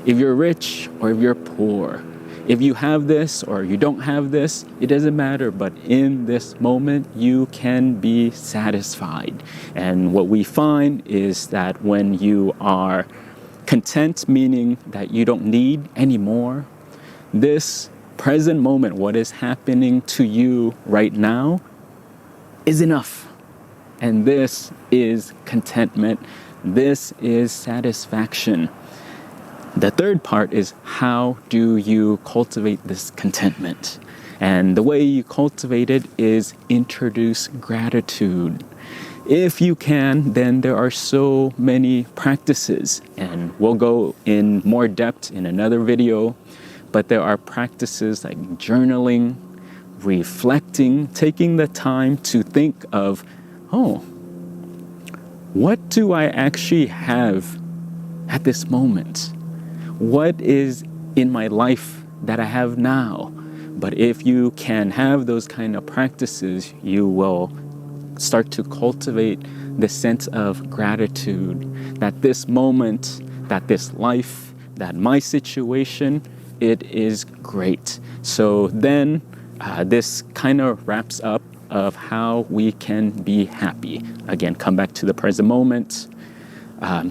if you're rich or if you're poor, if you have this or you don't have this, it doesn't matter. But in this moment, you can be satisfied. And what we find is that when you are content, meaning that you don't need any more, this present moment, what is happening to you right now, is enough. And this is contentment. This is satisfaction. The third part is, how do you cultivate this contentment? And the way you cultivate it is introduce gratitude. If you can, then there are so many practices, and we'll go in more depth in another video, but there are practices like journaling, reflecting, taking the time to think of, oh, what do I actually have at this moment? What is in my life that I have now? But if you can have those kind of practices, you will start to cultivate the sense of gratitude that this moment, that this life, that my situation, it is great. So then this kind of wraps up of how we can be happy. Again, come back to the present moment,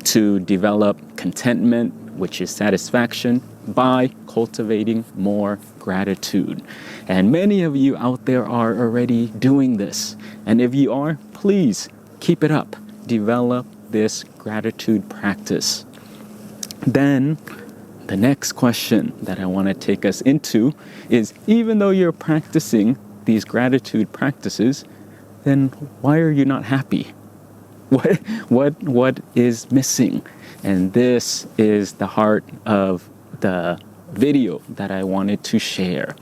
to develop contentment, which is satisfaction, by cultivating more gratitude. And many of you out there are already doing this. And if you are, please keep it up. Develop this gratitude practice. Then the next question that I want to take us into is, even though you're practicing these gratitude practices, then why are you not happy? What is missing? And this is the heart of the video that I wanted to share.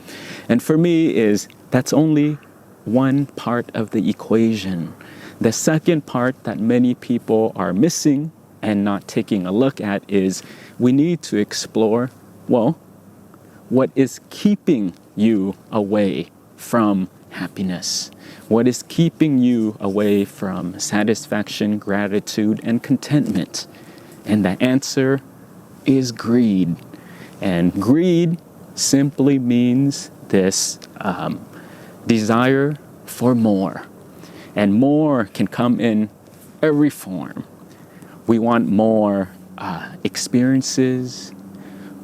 And for me is, that's only one part of the equation. The second part that many people are missing and not taking a look at is, we need to explore, well, what is keeping you away from happiness? What is keeping you away from satisfaction, gratitude, and contentment? And the answer is greed. And greed simply means this desire for more. And more can come in every form. We want more experiences.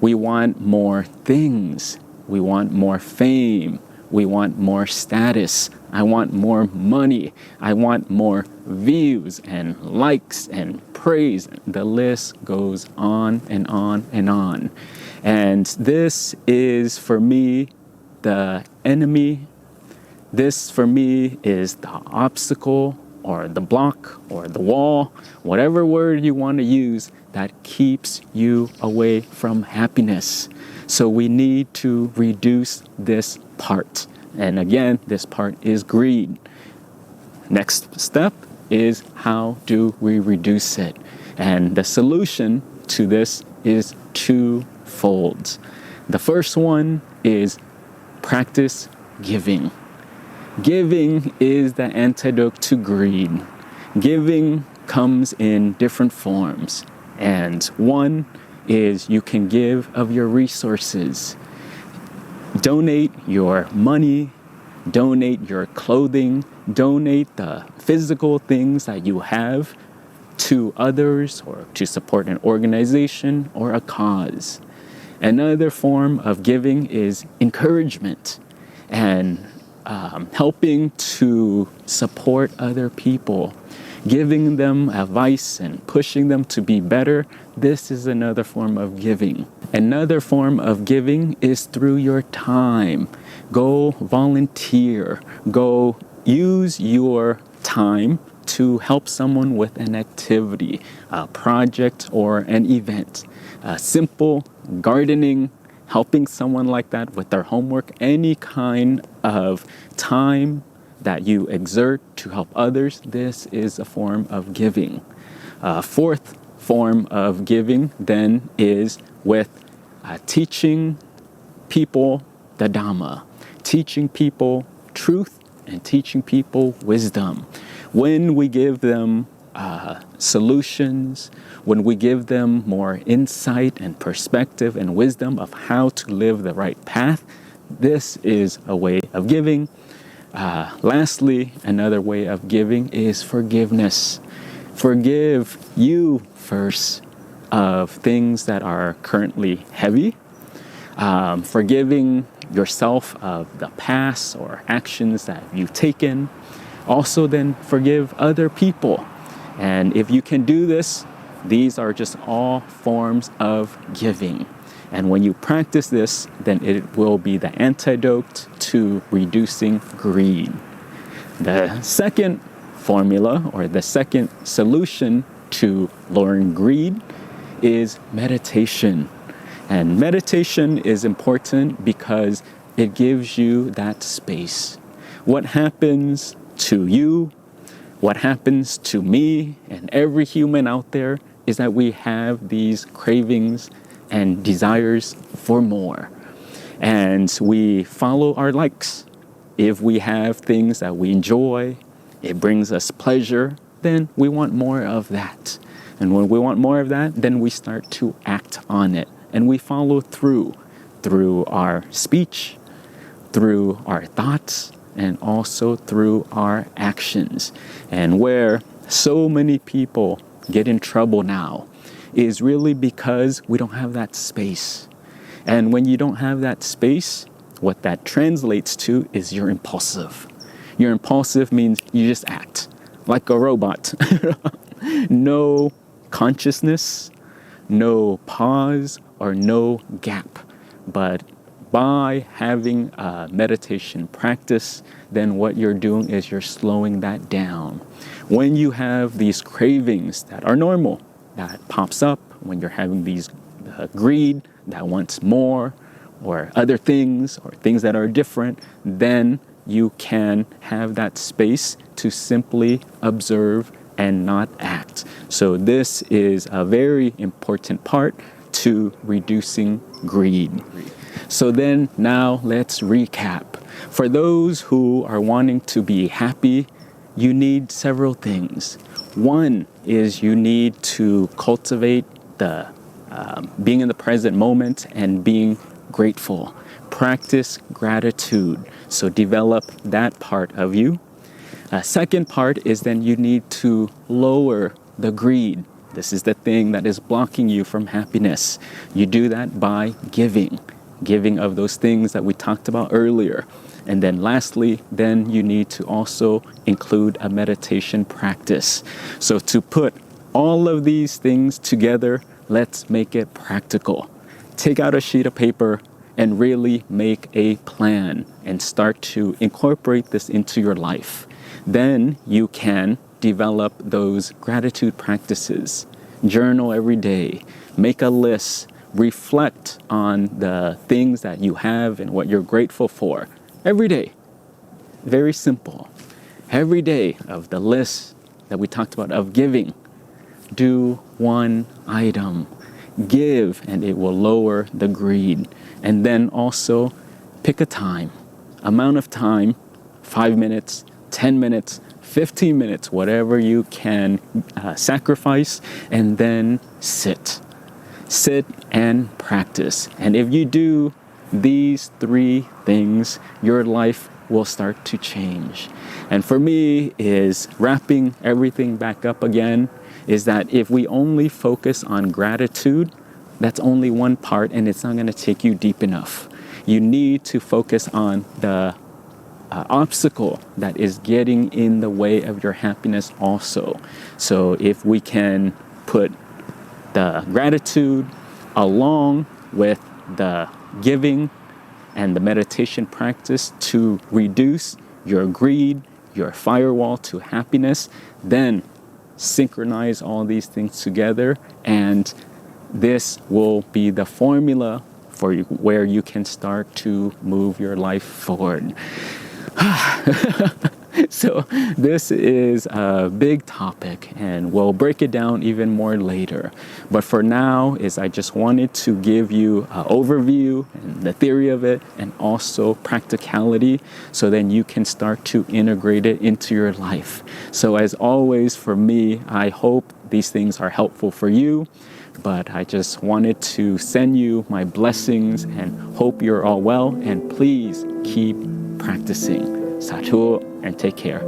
We want more things. We want more fame. We want more status. I want more money. I want more views and likes and praise. The list goes on and on and on. And this is, for me, the enemy. This, for me, is the obstacle or the block or the wall, whatever word you want to use, that keeps you away from happiness. So we need to reduce this part. And again, this part is greed. Next step is, how do we reduce it? And the solution to this is twofold. The first one is practice giving. Giving is the antidote to greed. Giving comes in different forms. And one is, you can give of your resources. Donate your money, donate your clothing, donate the physical things that you have to others, or to support an organization or a cause. Another form of giving is encouragement and helping to support other people, giving them advice and pushing them to be better. This is another form of giving. Another form of giving is through your time. Go volunteer. Go use your time to help someone with an activity, a project, or an event. Simple gardening, helping someone like that with their homework, any kind of time that you exert to help others, this is a form of giving. Fourth form of giving then is with teaching people the Dhamma, teaching people truth and teaching people wisdom. When we give them solutions, when we give them more insight and perspective and wisdom of how to live the right path, this is a way of giving. Lastly, another way of giving is forgiveness. Forgive you first of things that are currently heavy, forgiving yourself of the past or actions that you've taken. Also then forgive other people. And if you can do this, these are just all forms of giving. And when you practice this, then it will be the antidote to reducing greed. The second formula or the second solution to lowering greed is meditation. And meditation is important because it gives you that space. What happens to you, what happens to me and every human out there is that we have these cravings and desires for more. And we follow our likes. If we have things that we enjoy, it brings us pleasure, then we want more of that. And when we want more of that, then we start to act on it. And we follow through our speech, through our thoughts, and also through our actions. And where so many people get in trouble now is really because we don't have that space. And when you don't have that space, what that translates to is you're impulsive. You're impulsive means you just act like a robot. No consciousness, no pause, or no gap. But by having a meditation practice, then what you're doing is you're slowing that down. When you have these cravings that are normal, that pops up when you're having these greed that wants more, or other things, or things that are different, then you can have that space to simply observe and not act. So this is a very important part to reducing greed. So then now let's recap. For those who are wanting to be happy, you need several things. One is you need to cultivate the being in the present moment and being grateful. Practice gratitude. So develop that part of you. Second part is then you need to lower the greed. This is the thing that is blocking you from happiness. You do that by giving of those things that we talked about earlier. And then lastly, then you need to also include a meditation practice. So to put all of these things together, let's make it practical. Take out a sheet of paper and really make a plan and start to incorporate this into your life. Then you can develop those gratitude practices. Journal every day. Make a list. Reflect on the things that you have and what you're grateful for every day. Very simple. Every day of the list that we talked about of giving, do one item. Give, and it will lower the greed. And then also pick a time, amount of time, 5 minutes, 10 minutes, 15 minutes, whatever you can sacrifice, and then sit. Sit and practice. And if you do these 3 things, your life will start to change. And for me is wrapping everything back up again is that if we only focus on gratitude, that's only one part and it's not going to take you deep enough. You need to focus on the obstacle that is getting in the way of your happiness also. So if we can put the gratitude along with the giving and the meditation practice to reduce your greed, your firewall to happiness, then synchronize all these things together, and this will be the formula for you, where you can start to move your life forward. So this is a big topic, and we'll break it down even more later. But for now, I just wanted to give you an overview and the theory of it, and also practicality, so then you can start to integrate it into your life. So as always, for me, I hope these things are helpful for you. But I just wanted to send you my blessings and hope you're all well. And please keep practicing. Satu, and take care.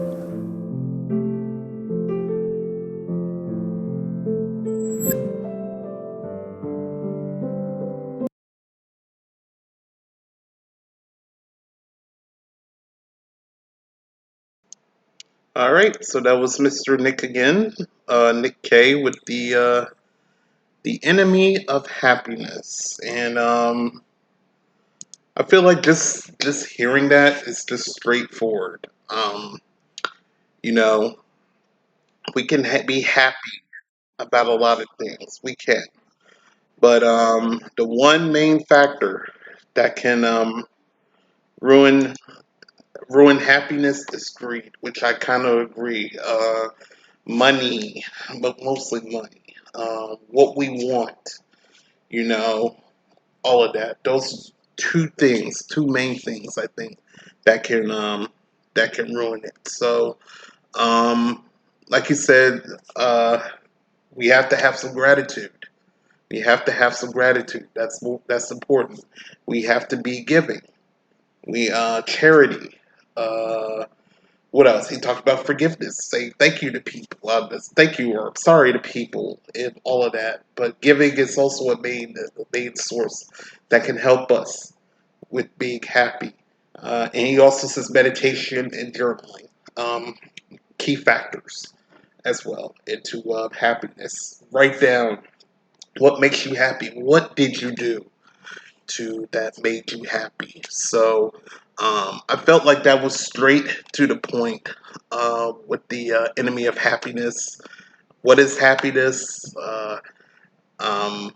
All right, so that was Mr. Nick again, Nick K with the enemy of happiness, and I feel like just hearing that is just straightforward. You know, we can be happy about a lot of things. We can, but the one main factor that can ruin happiness is greed, which I kind of agree. Money, but mostly money. What we want, you know, all of that. Those two main things, I think, that can ruin it. So, um, like you said, we have to have some gratitude. We have to have some gratitude. That's important. We have to be giving. We charity. Uh, what else? He talked about forgiveness. Say thank you to people. Thank you or sorry to people and all of that. But giving is also a main source that can help us with being happy. And he also says meditation and journaling, um, key factors as well into happiness. Write down what makes you happy. What did you do that made you happy? So I felt like that was straight to the point with the enemy of happiness. What is happiness? Um,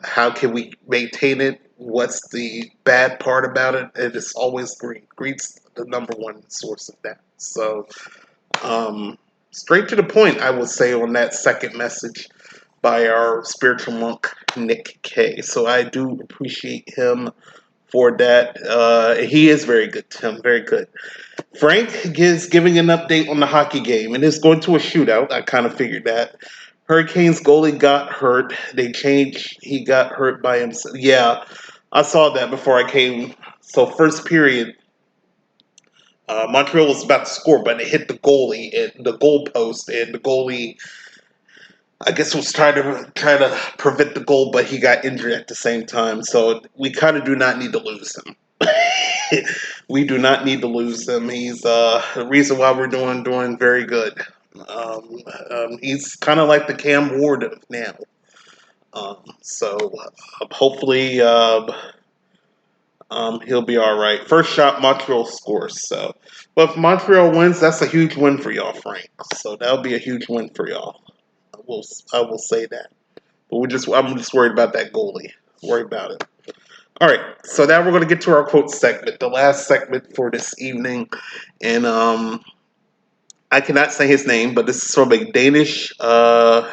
how can we maintain it? What's the bad part about it? It is always greed. Greed's the number one source of that. So, straight to the point, I would say on that second message by our spiritual monk, Nick K. So I do appreciate him for that. He is very good, Tim, very good. Frank is giving an update on the hockey game, and it's going to a shootout. I kind of figured that. Hurricanes goalie got hurt. They changed. He got hurt by himself. Yeah, I saw that before I came. So first period, Montreal was about to score, but it hit the goalie and the goal post, and the goalie, I guess, was trying to prevent the goal, but he got injured at the same time. So we kind of do not need to lose him. We do not need to lose him. He's the reason why we're doing very good. He's kind of like the Cam Ward of now. So hopefully he'll be all right. First shot, Montreal scores. So, but if Montreal wins, that's a huge win for y'all, Frank. So that'll be a huge win for y'all. I will say that. But I'm just worried about that goalie. Worry about it. All right, so now we're going to get to our quote segment, the last segment for this evening, and I cannot say his name, but this is from a Danish um,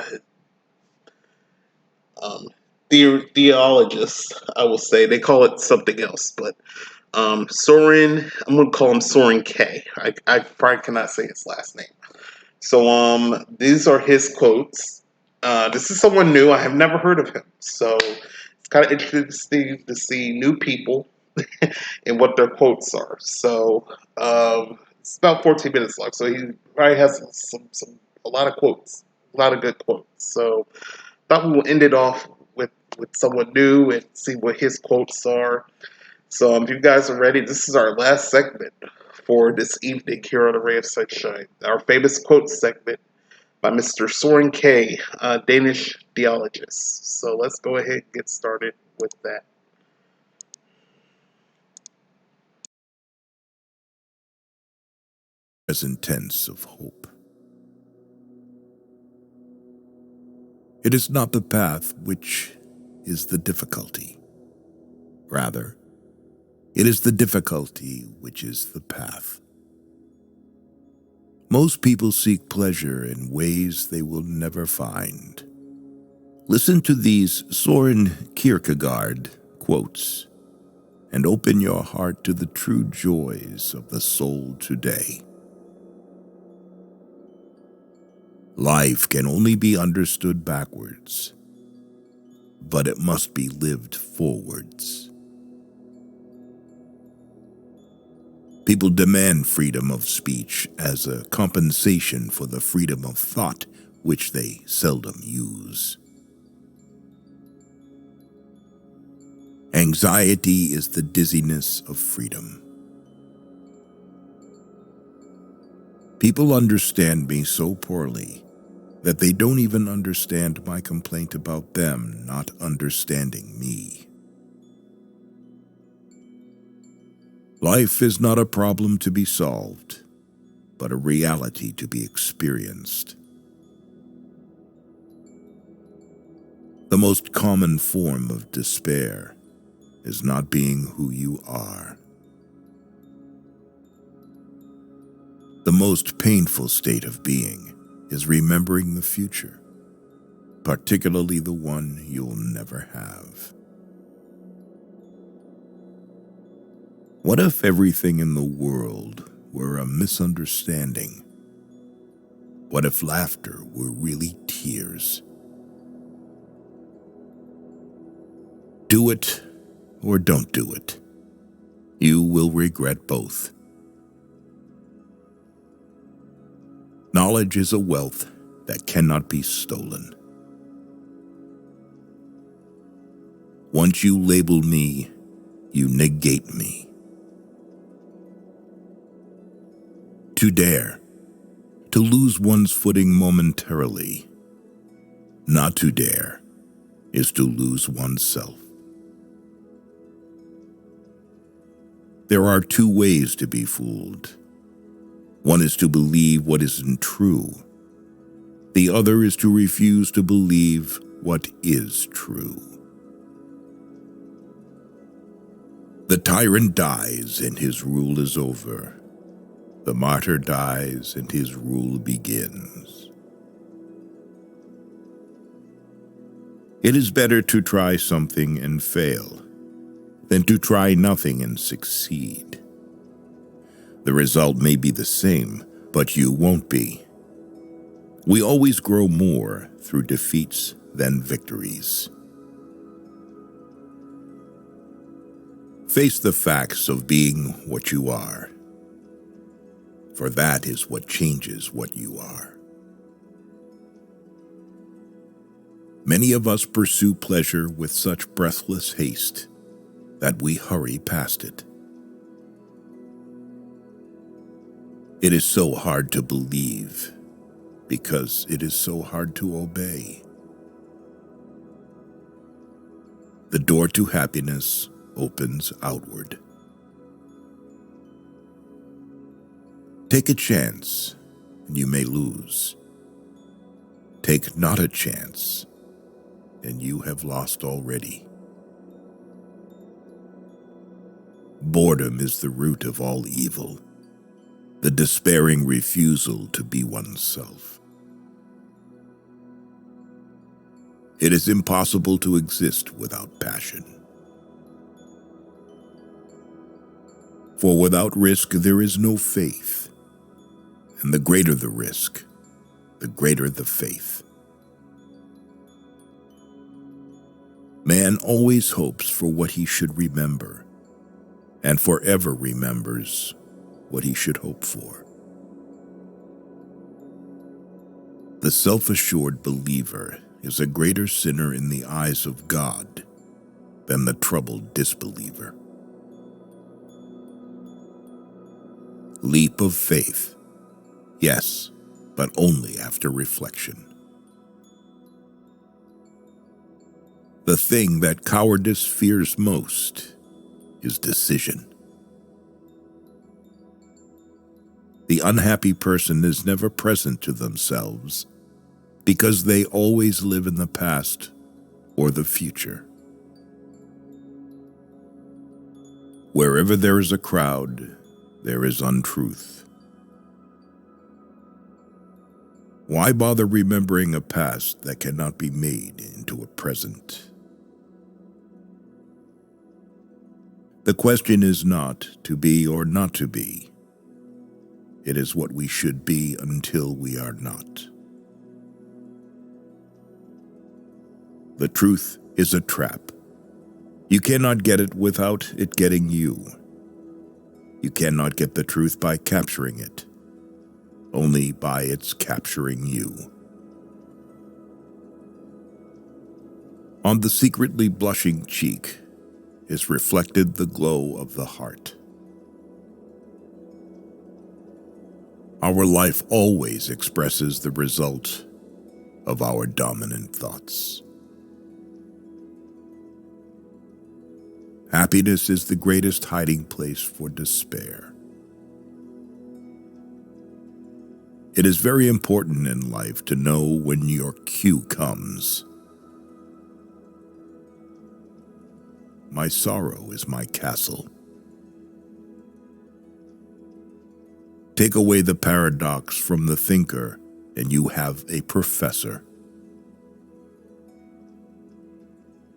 theologist. I will say they call it something else, but Soren. I'm going to call him Soren K. I probably cannot say his last name. So these are his quotes. This is someone new. I have never heard of him, so it's kind of interesting to see new people and what their quotes are. So it's about 14 minutes long. So he probably has a lot of quotes, a lot of good quotes. So thought we will end it off with someone new and see what his quotes are. So if you guys are ready, this is our last segment for this evening here on A Ray of Sunshine. Our famous quote segment. by Mr. Soren K., a Danish geologist. So let's go ahead and get started with that. Present tense of hope. It is not the path which is the difficulty. Rather, it is the difficulty which is the path. Most people seek pleasure in ways they will never find. Listen to these Soren Kierkegaard quotes and open your heart to the true joys of the soul today. Life can only be understood backwards, but it must be lived forwards. People demand freedom of speech as a compensation for the freedom of thought, which they seldom use. Anxiety is the dizziness of freedom. People understand me so poorly that they don't even understand my complaint about them not understanding me. Life is not a problem to be solved, but a reality to be experienced. The most common form of despair is not being who you are. The most painful state of being is remembering the future, particularly the one you'll never have. What if everything in the world were a misunderstanding? What if laughter were really tears? Do it or don't do it. You will regret both. Knowledge is a wealth that cannot be stolen. Once you label me, you negate me. To dare, to lose one's footing momentarily. Not to dare is to lose oneself. There are two ways to be fooled. One is to believe what isn't true. The other is to refuse to believe what is true. The tyrant dies and his rule is over. The martyr dies and his rule begins. It is better to try something and fail than to try nothing and succeed. The result may be the same, but you won't be. We always grow more through defeats than victories. Face the facts of being what you are, for that is what changes what you are. Many of us pursue pleasure with such breathless haste that we hurry past it. It is so hard to believe because it is so hard to obey. The door to happiness opens outward. Take a chance, and you may lose. Take not a chance, and you have lost already. Boredom is the root of all evil, the despairing refusal to be oneself. It is impossible to exist without passion. For without risk there is no faith, and the greater the risk, the greater the faith. Man always hopes for what he should remember, and forever remembers what he should hope for. The self-assured believer is a greater sinner in the eyes of God than the troubled disbeliever. Leap of faith. Yes, but only after reflection. The thing that cowardice fears most is decision. The unhappy person is never present to themselves because they always live in the past or the future. Wherever there is a crowd, there is untruth. Why bother remembering a past that cannot be made into a present? The question is not to be or not to be. It is what we should be until we are not. The truth is a trap. You cannot get it without it getting you. You cannot get the truth by capturing it, only by its capturing you. On the secretly blushing cheek is reflected the glow of the heart. Our life always expresses the result of our dominant thoughts. Happiness is the greatest hiding place for despair. It is very important in life to know when your cue comes. My sorrow is my castle. Take away the paradox from the thinker, and you have a professor.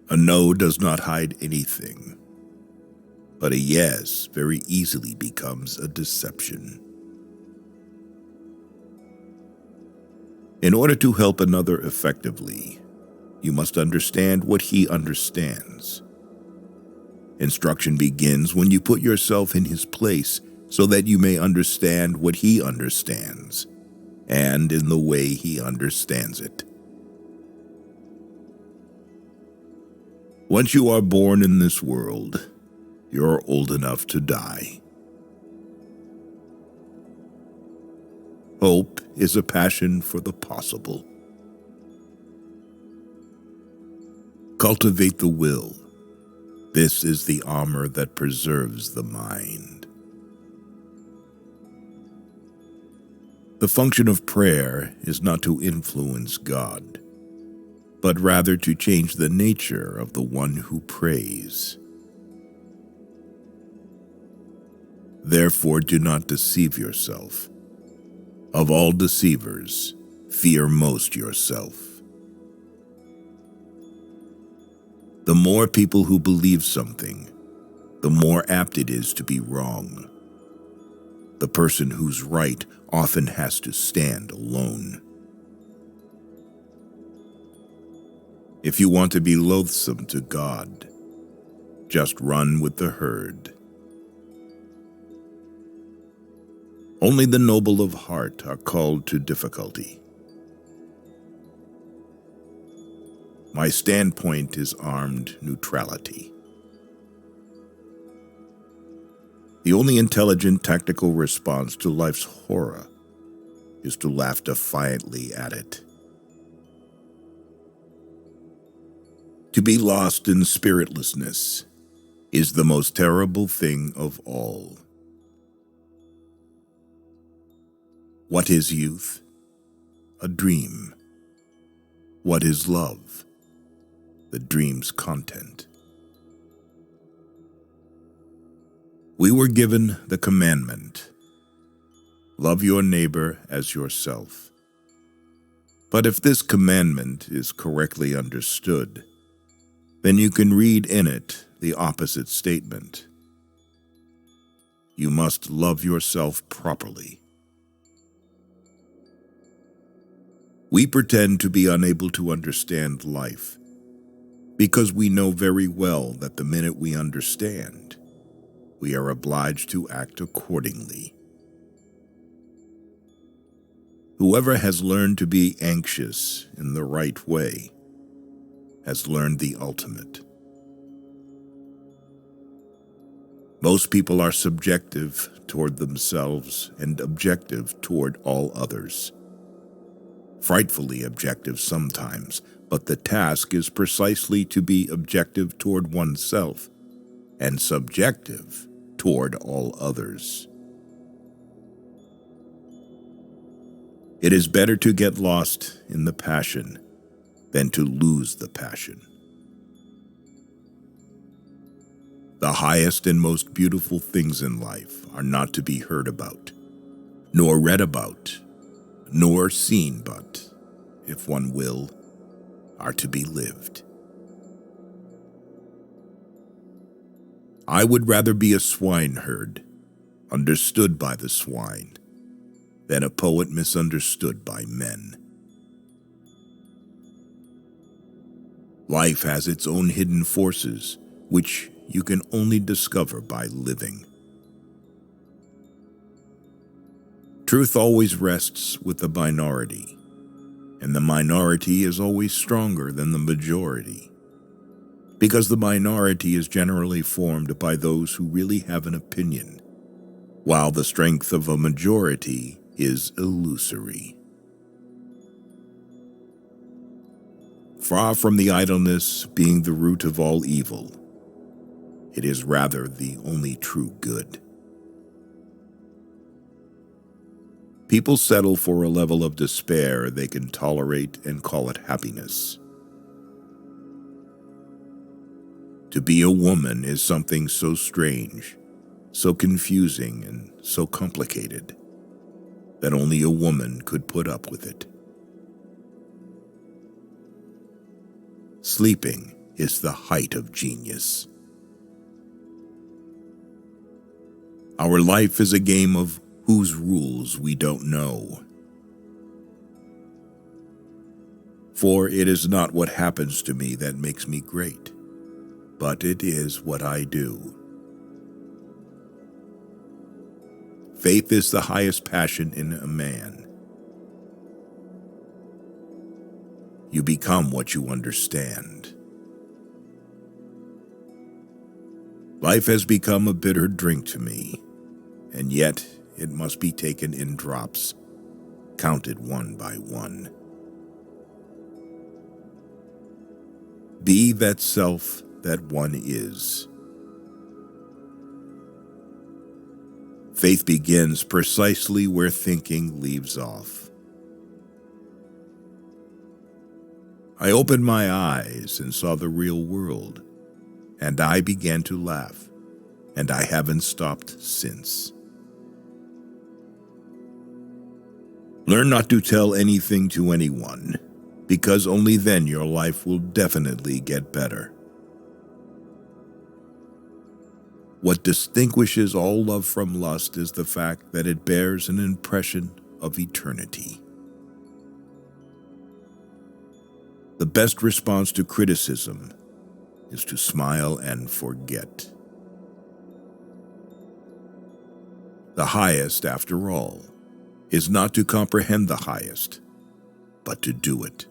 A no does not hide anything, but a yes very easily becomes a deception. In order to help another effectively, you must understand what he understands. Instruction begins when you put yourself in his place so that you may understand what he understands, and in the way he understands it. Once you are born in this world, you're old enough to die. Hope is a passion for the possible. Cultivate the will. This is the armor that preserves the mind. The function of prayer is not to influence God, but rather to change the nature of the one who prays. Therefore, do not deceive yourself. Of all deceivers, fear most yourself. The more people who believe something, the more apt it is to be wrong. The person who's right often has to stand alone. If you want to be loathsome to God, just run with the herd. Only the noble of heart are called to difficulty. My standpoint is armed neutrality. The only intelligent tactical response to life's horror is to laugh defiantly at it. To be lost in spiritlessness is the most terrible thing of all. What is youth? A dream. What is love? The dream's content. We were given the commandment, love your neighbor as yourself. But if this commandment is correctly understood, then you can read in it the opposite statement. You must love yourself properly. We pretend to be unable to understand life because we know very well that the minute we understand, we are obliged to act accordingly. Whoever has learned to be anxious in the right way has learned the ultimate. Most people are subjective toward themselves and objective toward all others. frightfully objective sometimes, but the task is precisely to be objective toward oneself and subjective toward all others. It is better to get lost in the passion than to lose the passion. The highest and most beautiful things in life are not to be heard about, nor read about, nor seen, but, if one will, are to be lived. I would rather be a swineherd, understood by the swine, than a poet misunderstood by men. Life has its own hidden forces, which you can only discover by living. Truth always rests with the minority, and the minority is always stronger than the majority, because the minority is generally formed by those who really have an opinion, while the strength of a majority is illusory. Far from the idleness being the root of all evil, it is rather the only true good. People settle for a level of despair they can tolerate and call it happiness. To be a woman is something so strange, so confusing, and so complicated that only a woman could put up with it. Sleeping is the height of genius. Our life is a game of whose rules we don't know. For it is not what happens to me that makes me great, but it is what I do. Faith is the highest passion in a man. You become what you understand. Life has become a bitter drink to me, and yet it must be taken in drops, counted one by one. Be that self that one is. Faith begins precisely where thinking leaves off. I opened my eyes and saw the real world, and I began to laugh, and I haven't stopped since. Learn not to tell anything to anyone, because only then your life will definitely get better. What distinguishes all love from lust is the fact that it bears an impression of eternity. The best response to criticism is to smile and forget. The highest, after all, is not to comprehend the highest, but to do it.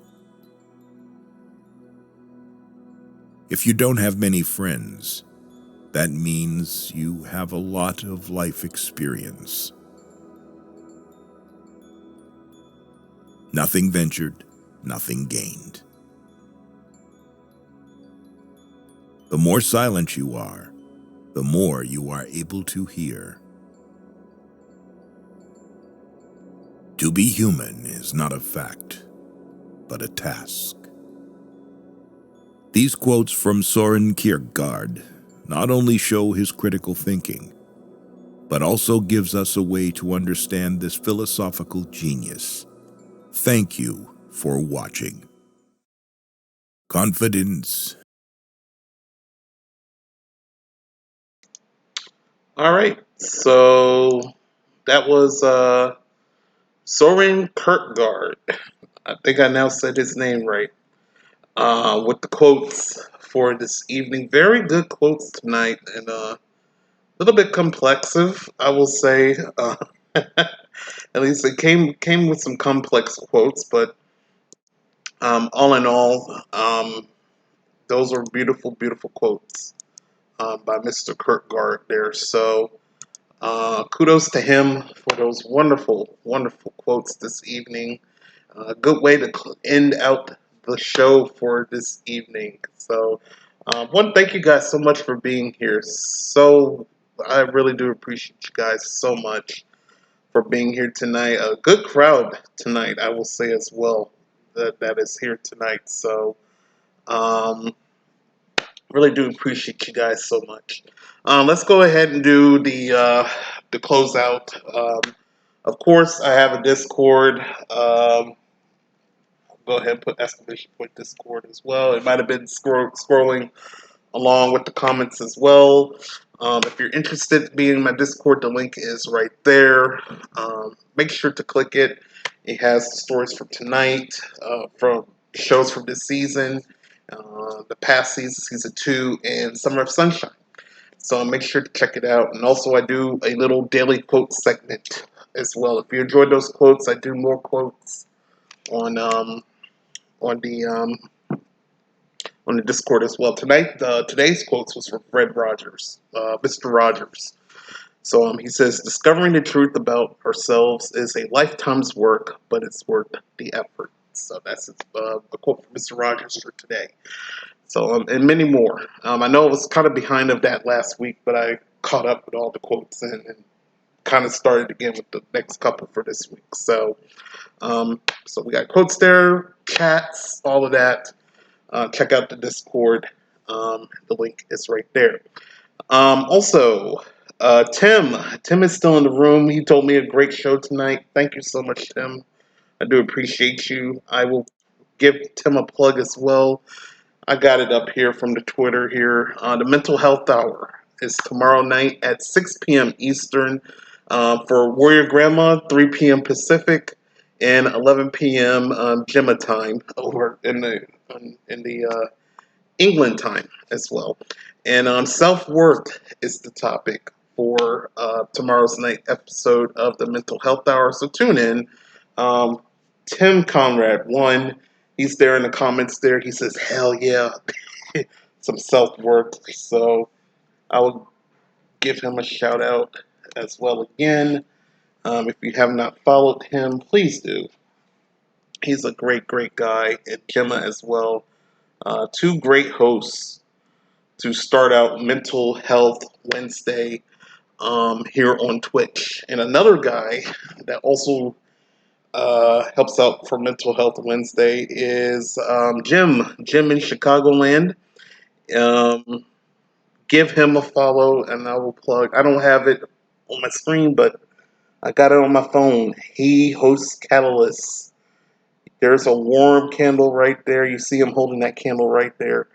If you don't have many friends, that means you have a lot of life experience. Nothing ventured, nothing gained. The more silent you are, the more you are able to hear. To be human is not a fact, but a task. These quotes from Søren Kierkegaard not only show his critical thinking, but also gives us a way to understand this philosophical genius. Thank you for watching. Confidence. All right, so that was Soren Kierkegaard. I think I now said his name right. With the quotes for this evening, very good quotes tonight, and a little bit complexive, I will say. At least it came with some complex quotes, but all in all, those are beautiful, beautiful quotes by Mr. Kierkegaard there. So kudos to him for those wonderful, wonderful quotes this evening. A good way to end out the show for this evening. So, one, thank you guys so much for being here. So, I really do appreciate you guys so much for being here tonight. A good crowd tonight, I will say as well, that is here tonight. So, um, really do appreciate you guys so much. Let's go ahead and do the closeout. Of course, I have a Discord. Go ahead and put exclamation point Discord as well. It might have been scrolling along with the comments as well. If you're interested in being in my Discord, the link is right there. Make sure to click it. It has the stories from tonight, from shows from this season, the past season, season 2, and Summer of Sunshine. So make sure to check it out. And also, I do a little daily quote segment as well. If you enjoyed those quotes, I do more quotes on on the um, on the Discord as well. Today's quotes was from Fred Rogers, Mr. Rogers. So he says, "Discovering the truth about ourselves is a lifetime's work, but it's worth the effort." So that's a quote from Mr. Rogers for today. So and many more. I know I was kind of behind of that last week, but I caught up with all the quotes and kind of started again with the next couple for this week. So so we got quotes there, chats, all of that. Check out the Discord. The link is right there. Also, Tim is still in the room. He told me a great show tonight. Thank you so much, Tim. I do appreciate you. I will give Tim a plug as well. I got it up here from the Twitter here. The Mental Health Hour is tomorrow night at 6 p.m. Eastern for Warrior Grandma, 3 p.m. Pacific, and 11 p.m. Gemma time over in the England time as well. And self-worth is the topic for tomorrow's night episode of the Mental Health Hour. So tune in. Um, Tim Conrad, one, he's there in the comments there. He says, hell yeah, some self-worth. So I will give him a shout out as well again. If you have not followed him, please do. He's a great, great guy. And Gemma as well. Two great hosts to start out Mental Health Wednesday here on Twitch. And another guy that also helps out for Mental Health Wednesday is Jim in Chicagoland. Give him a follow, and I will plug. I don't have it on my screen, but I got it on my phone. He hosts Catalyst. There's a warm candle right there. You see him holding that candle right there.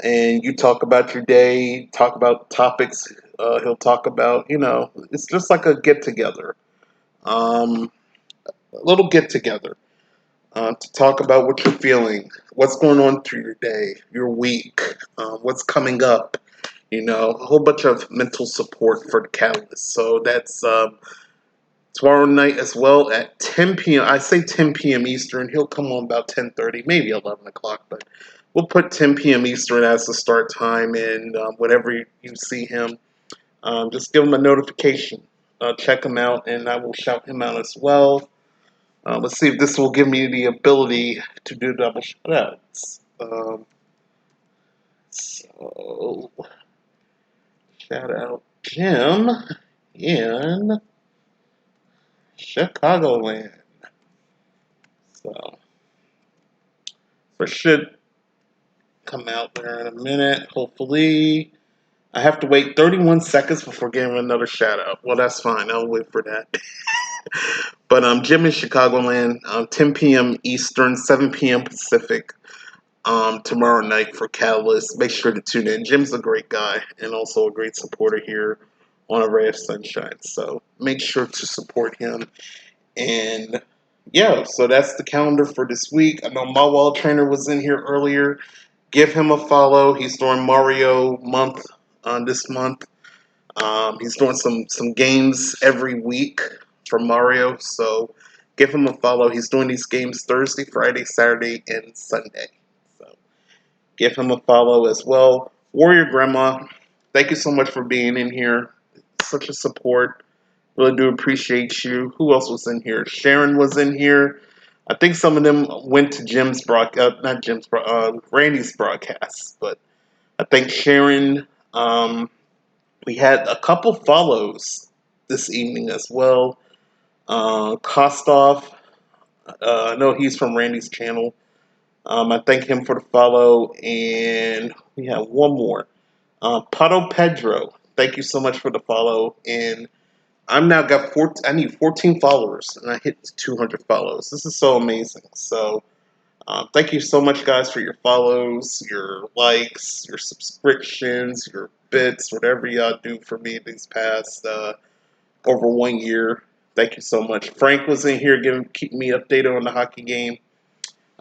And you talk about your day, talk about topics. He'll talk about, it's just like a get together, a little get together to talk about what you're feeling, what's going on through your day, your week, what's coming up. A whole bunch of mental support for the Catalyst. So that's tomorrow night as well at 10 p.m. I say 10 p.m. Eastern. He'll come on about 10:30, maybe 11 o'clock, but we'll put 10 p.m. Eastern as the start time, and whenever you see him, just give him a notification. Check him out, and I will shout him out as well. Let's see if this will give me the ability to do double shout-outs. So, shout-out Jim in Chicagoland. So it should come out there in a minute, hopefully. I have to wait 31 seconds before giving another shout out. Well, that's fine. I'll wait for that. But Jim in Chicagoland, 10 p.m. Eastern, 7 p.m. Pacific, tomorrow night for Catalyst. Make sure to tune in. Jim's a great guy and also a great supporter here on A Ray of Sunshine. So make sure to support him. And yeah, so that's the calendar for this week. I know my wall trainer was in here earlier. Give him a follow. He's doing Mario month this month. He's doing some games every week for Mario, so give him a follow. He's doing these games Thursday, Friday, Saturday, and Sunday. So give him a follow as well. Warrior Grandma, thank you so much for being in here. Such a support. Really do appreciate you. Who else was in here? Sharon was in here. I think some of them went to Jim's not Jim's, Randy's broadcast. But I think Sharon, we had a couple follows this evening as well. Kostov, I know he's from Randy's channel. I thank him for the follow, and we have one more. Pato Pedro, thank you so much for the follow, and I'm now got 14, I need 14 followers, and I hit 200 follows. This is so amazing. So, thank you so much, guys, for your follows, your likes, your subscriptions, your bits, whatever y'all do for me these past over 1 year. Thank you so much. Frank was in here keeping me updated on the hockey game.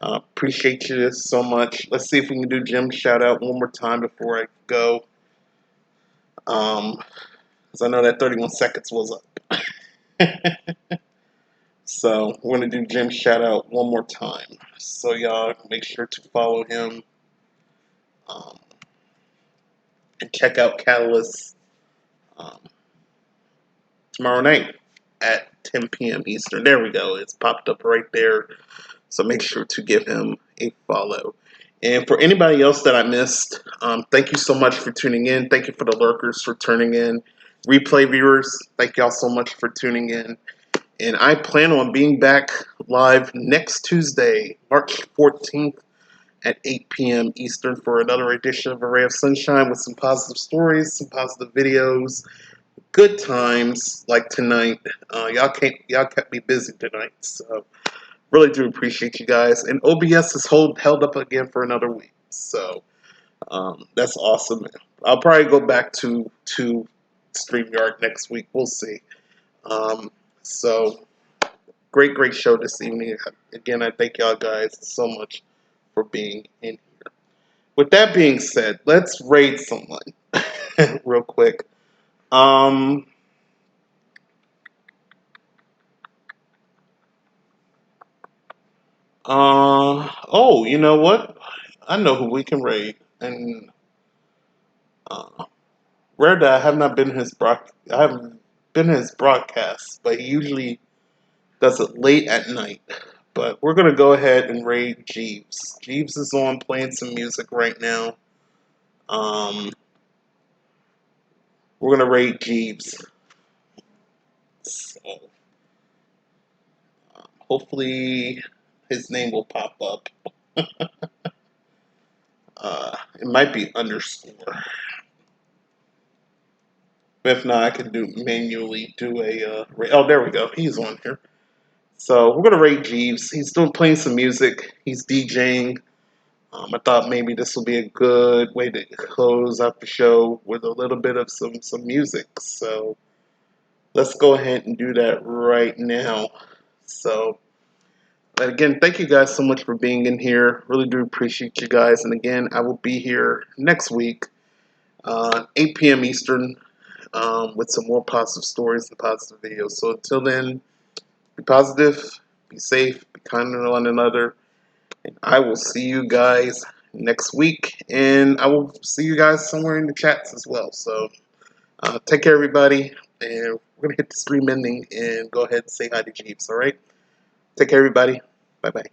Appreciate you so much. Let's see if we can do Jim's shout out one more time before I go. Because I know that 31 seconds was up. So we're going to do Jim's shout out one more time. So y'all make sure to follow him. And check out Catalyst tomorrow night at 10 p.m. Eastern. There we go. It's popped up right there. So make sure to give him a follow. And for anybody else that I missed, thank you so much for tuning in. Thank you for the lurkers for tuning in. Replay viewers, thank y'all so much for tuning in. And I plan on being back live next Tuesday, March 14th at 8 p.m. Eastern for another edition of A Ray of Sunshine with some positive stories, some positive videos, good times like tonight. Y'all kept me busy tonight, so really do appreciate you guys. And OBS is held up again for another week, so that's awesome. I'll probably go back to StreamYard next week. We'll see. So great show this evening. Again, I thank y'all guys so much for being in here. With that being said, let's raid someone real quick. Oh, you know what? I know who we can raid. And Rare Dad, I have not been I haven't been in his broadcast, but he usually does it late at night. But we're gonna go ahead and raid Jeeves. Jeeves is on playing some music right now. We're gonna raid Jeeves. So hopefully his name will pop up. It might be underscore. If not, I can manually do a. Oh, there we go. He's on here. So we're gonna rate Jeeves. He's still playing some music. He's DJing. I thought maybe this will be a good way to close out the show with a little bit of some music. So let's go ahead and do that right now. So again, thank you guys so much for being in here. Really do appreciate you guys. And again, I will be here next week, 8 p.m. Eastern, with some more positive stories and positive videos. So until then, be positive, be safe, be kind to one another. And I will see you guys next week. And I will see you guys somewhere in the chats as well. So take care, everybody. And we're going to hit the stream ending and go ahead and say hi to Jeeves. All right? Take care, everybody. Bye-bye.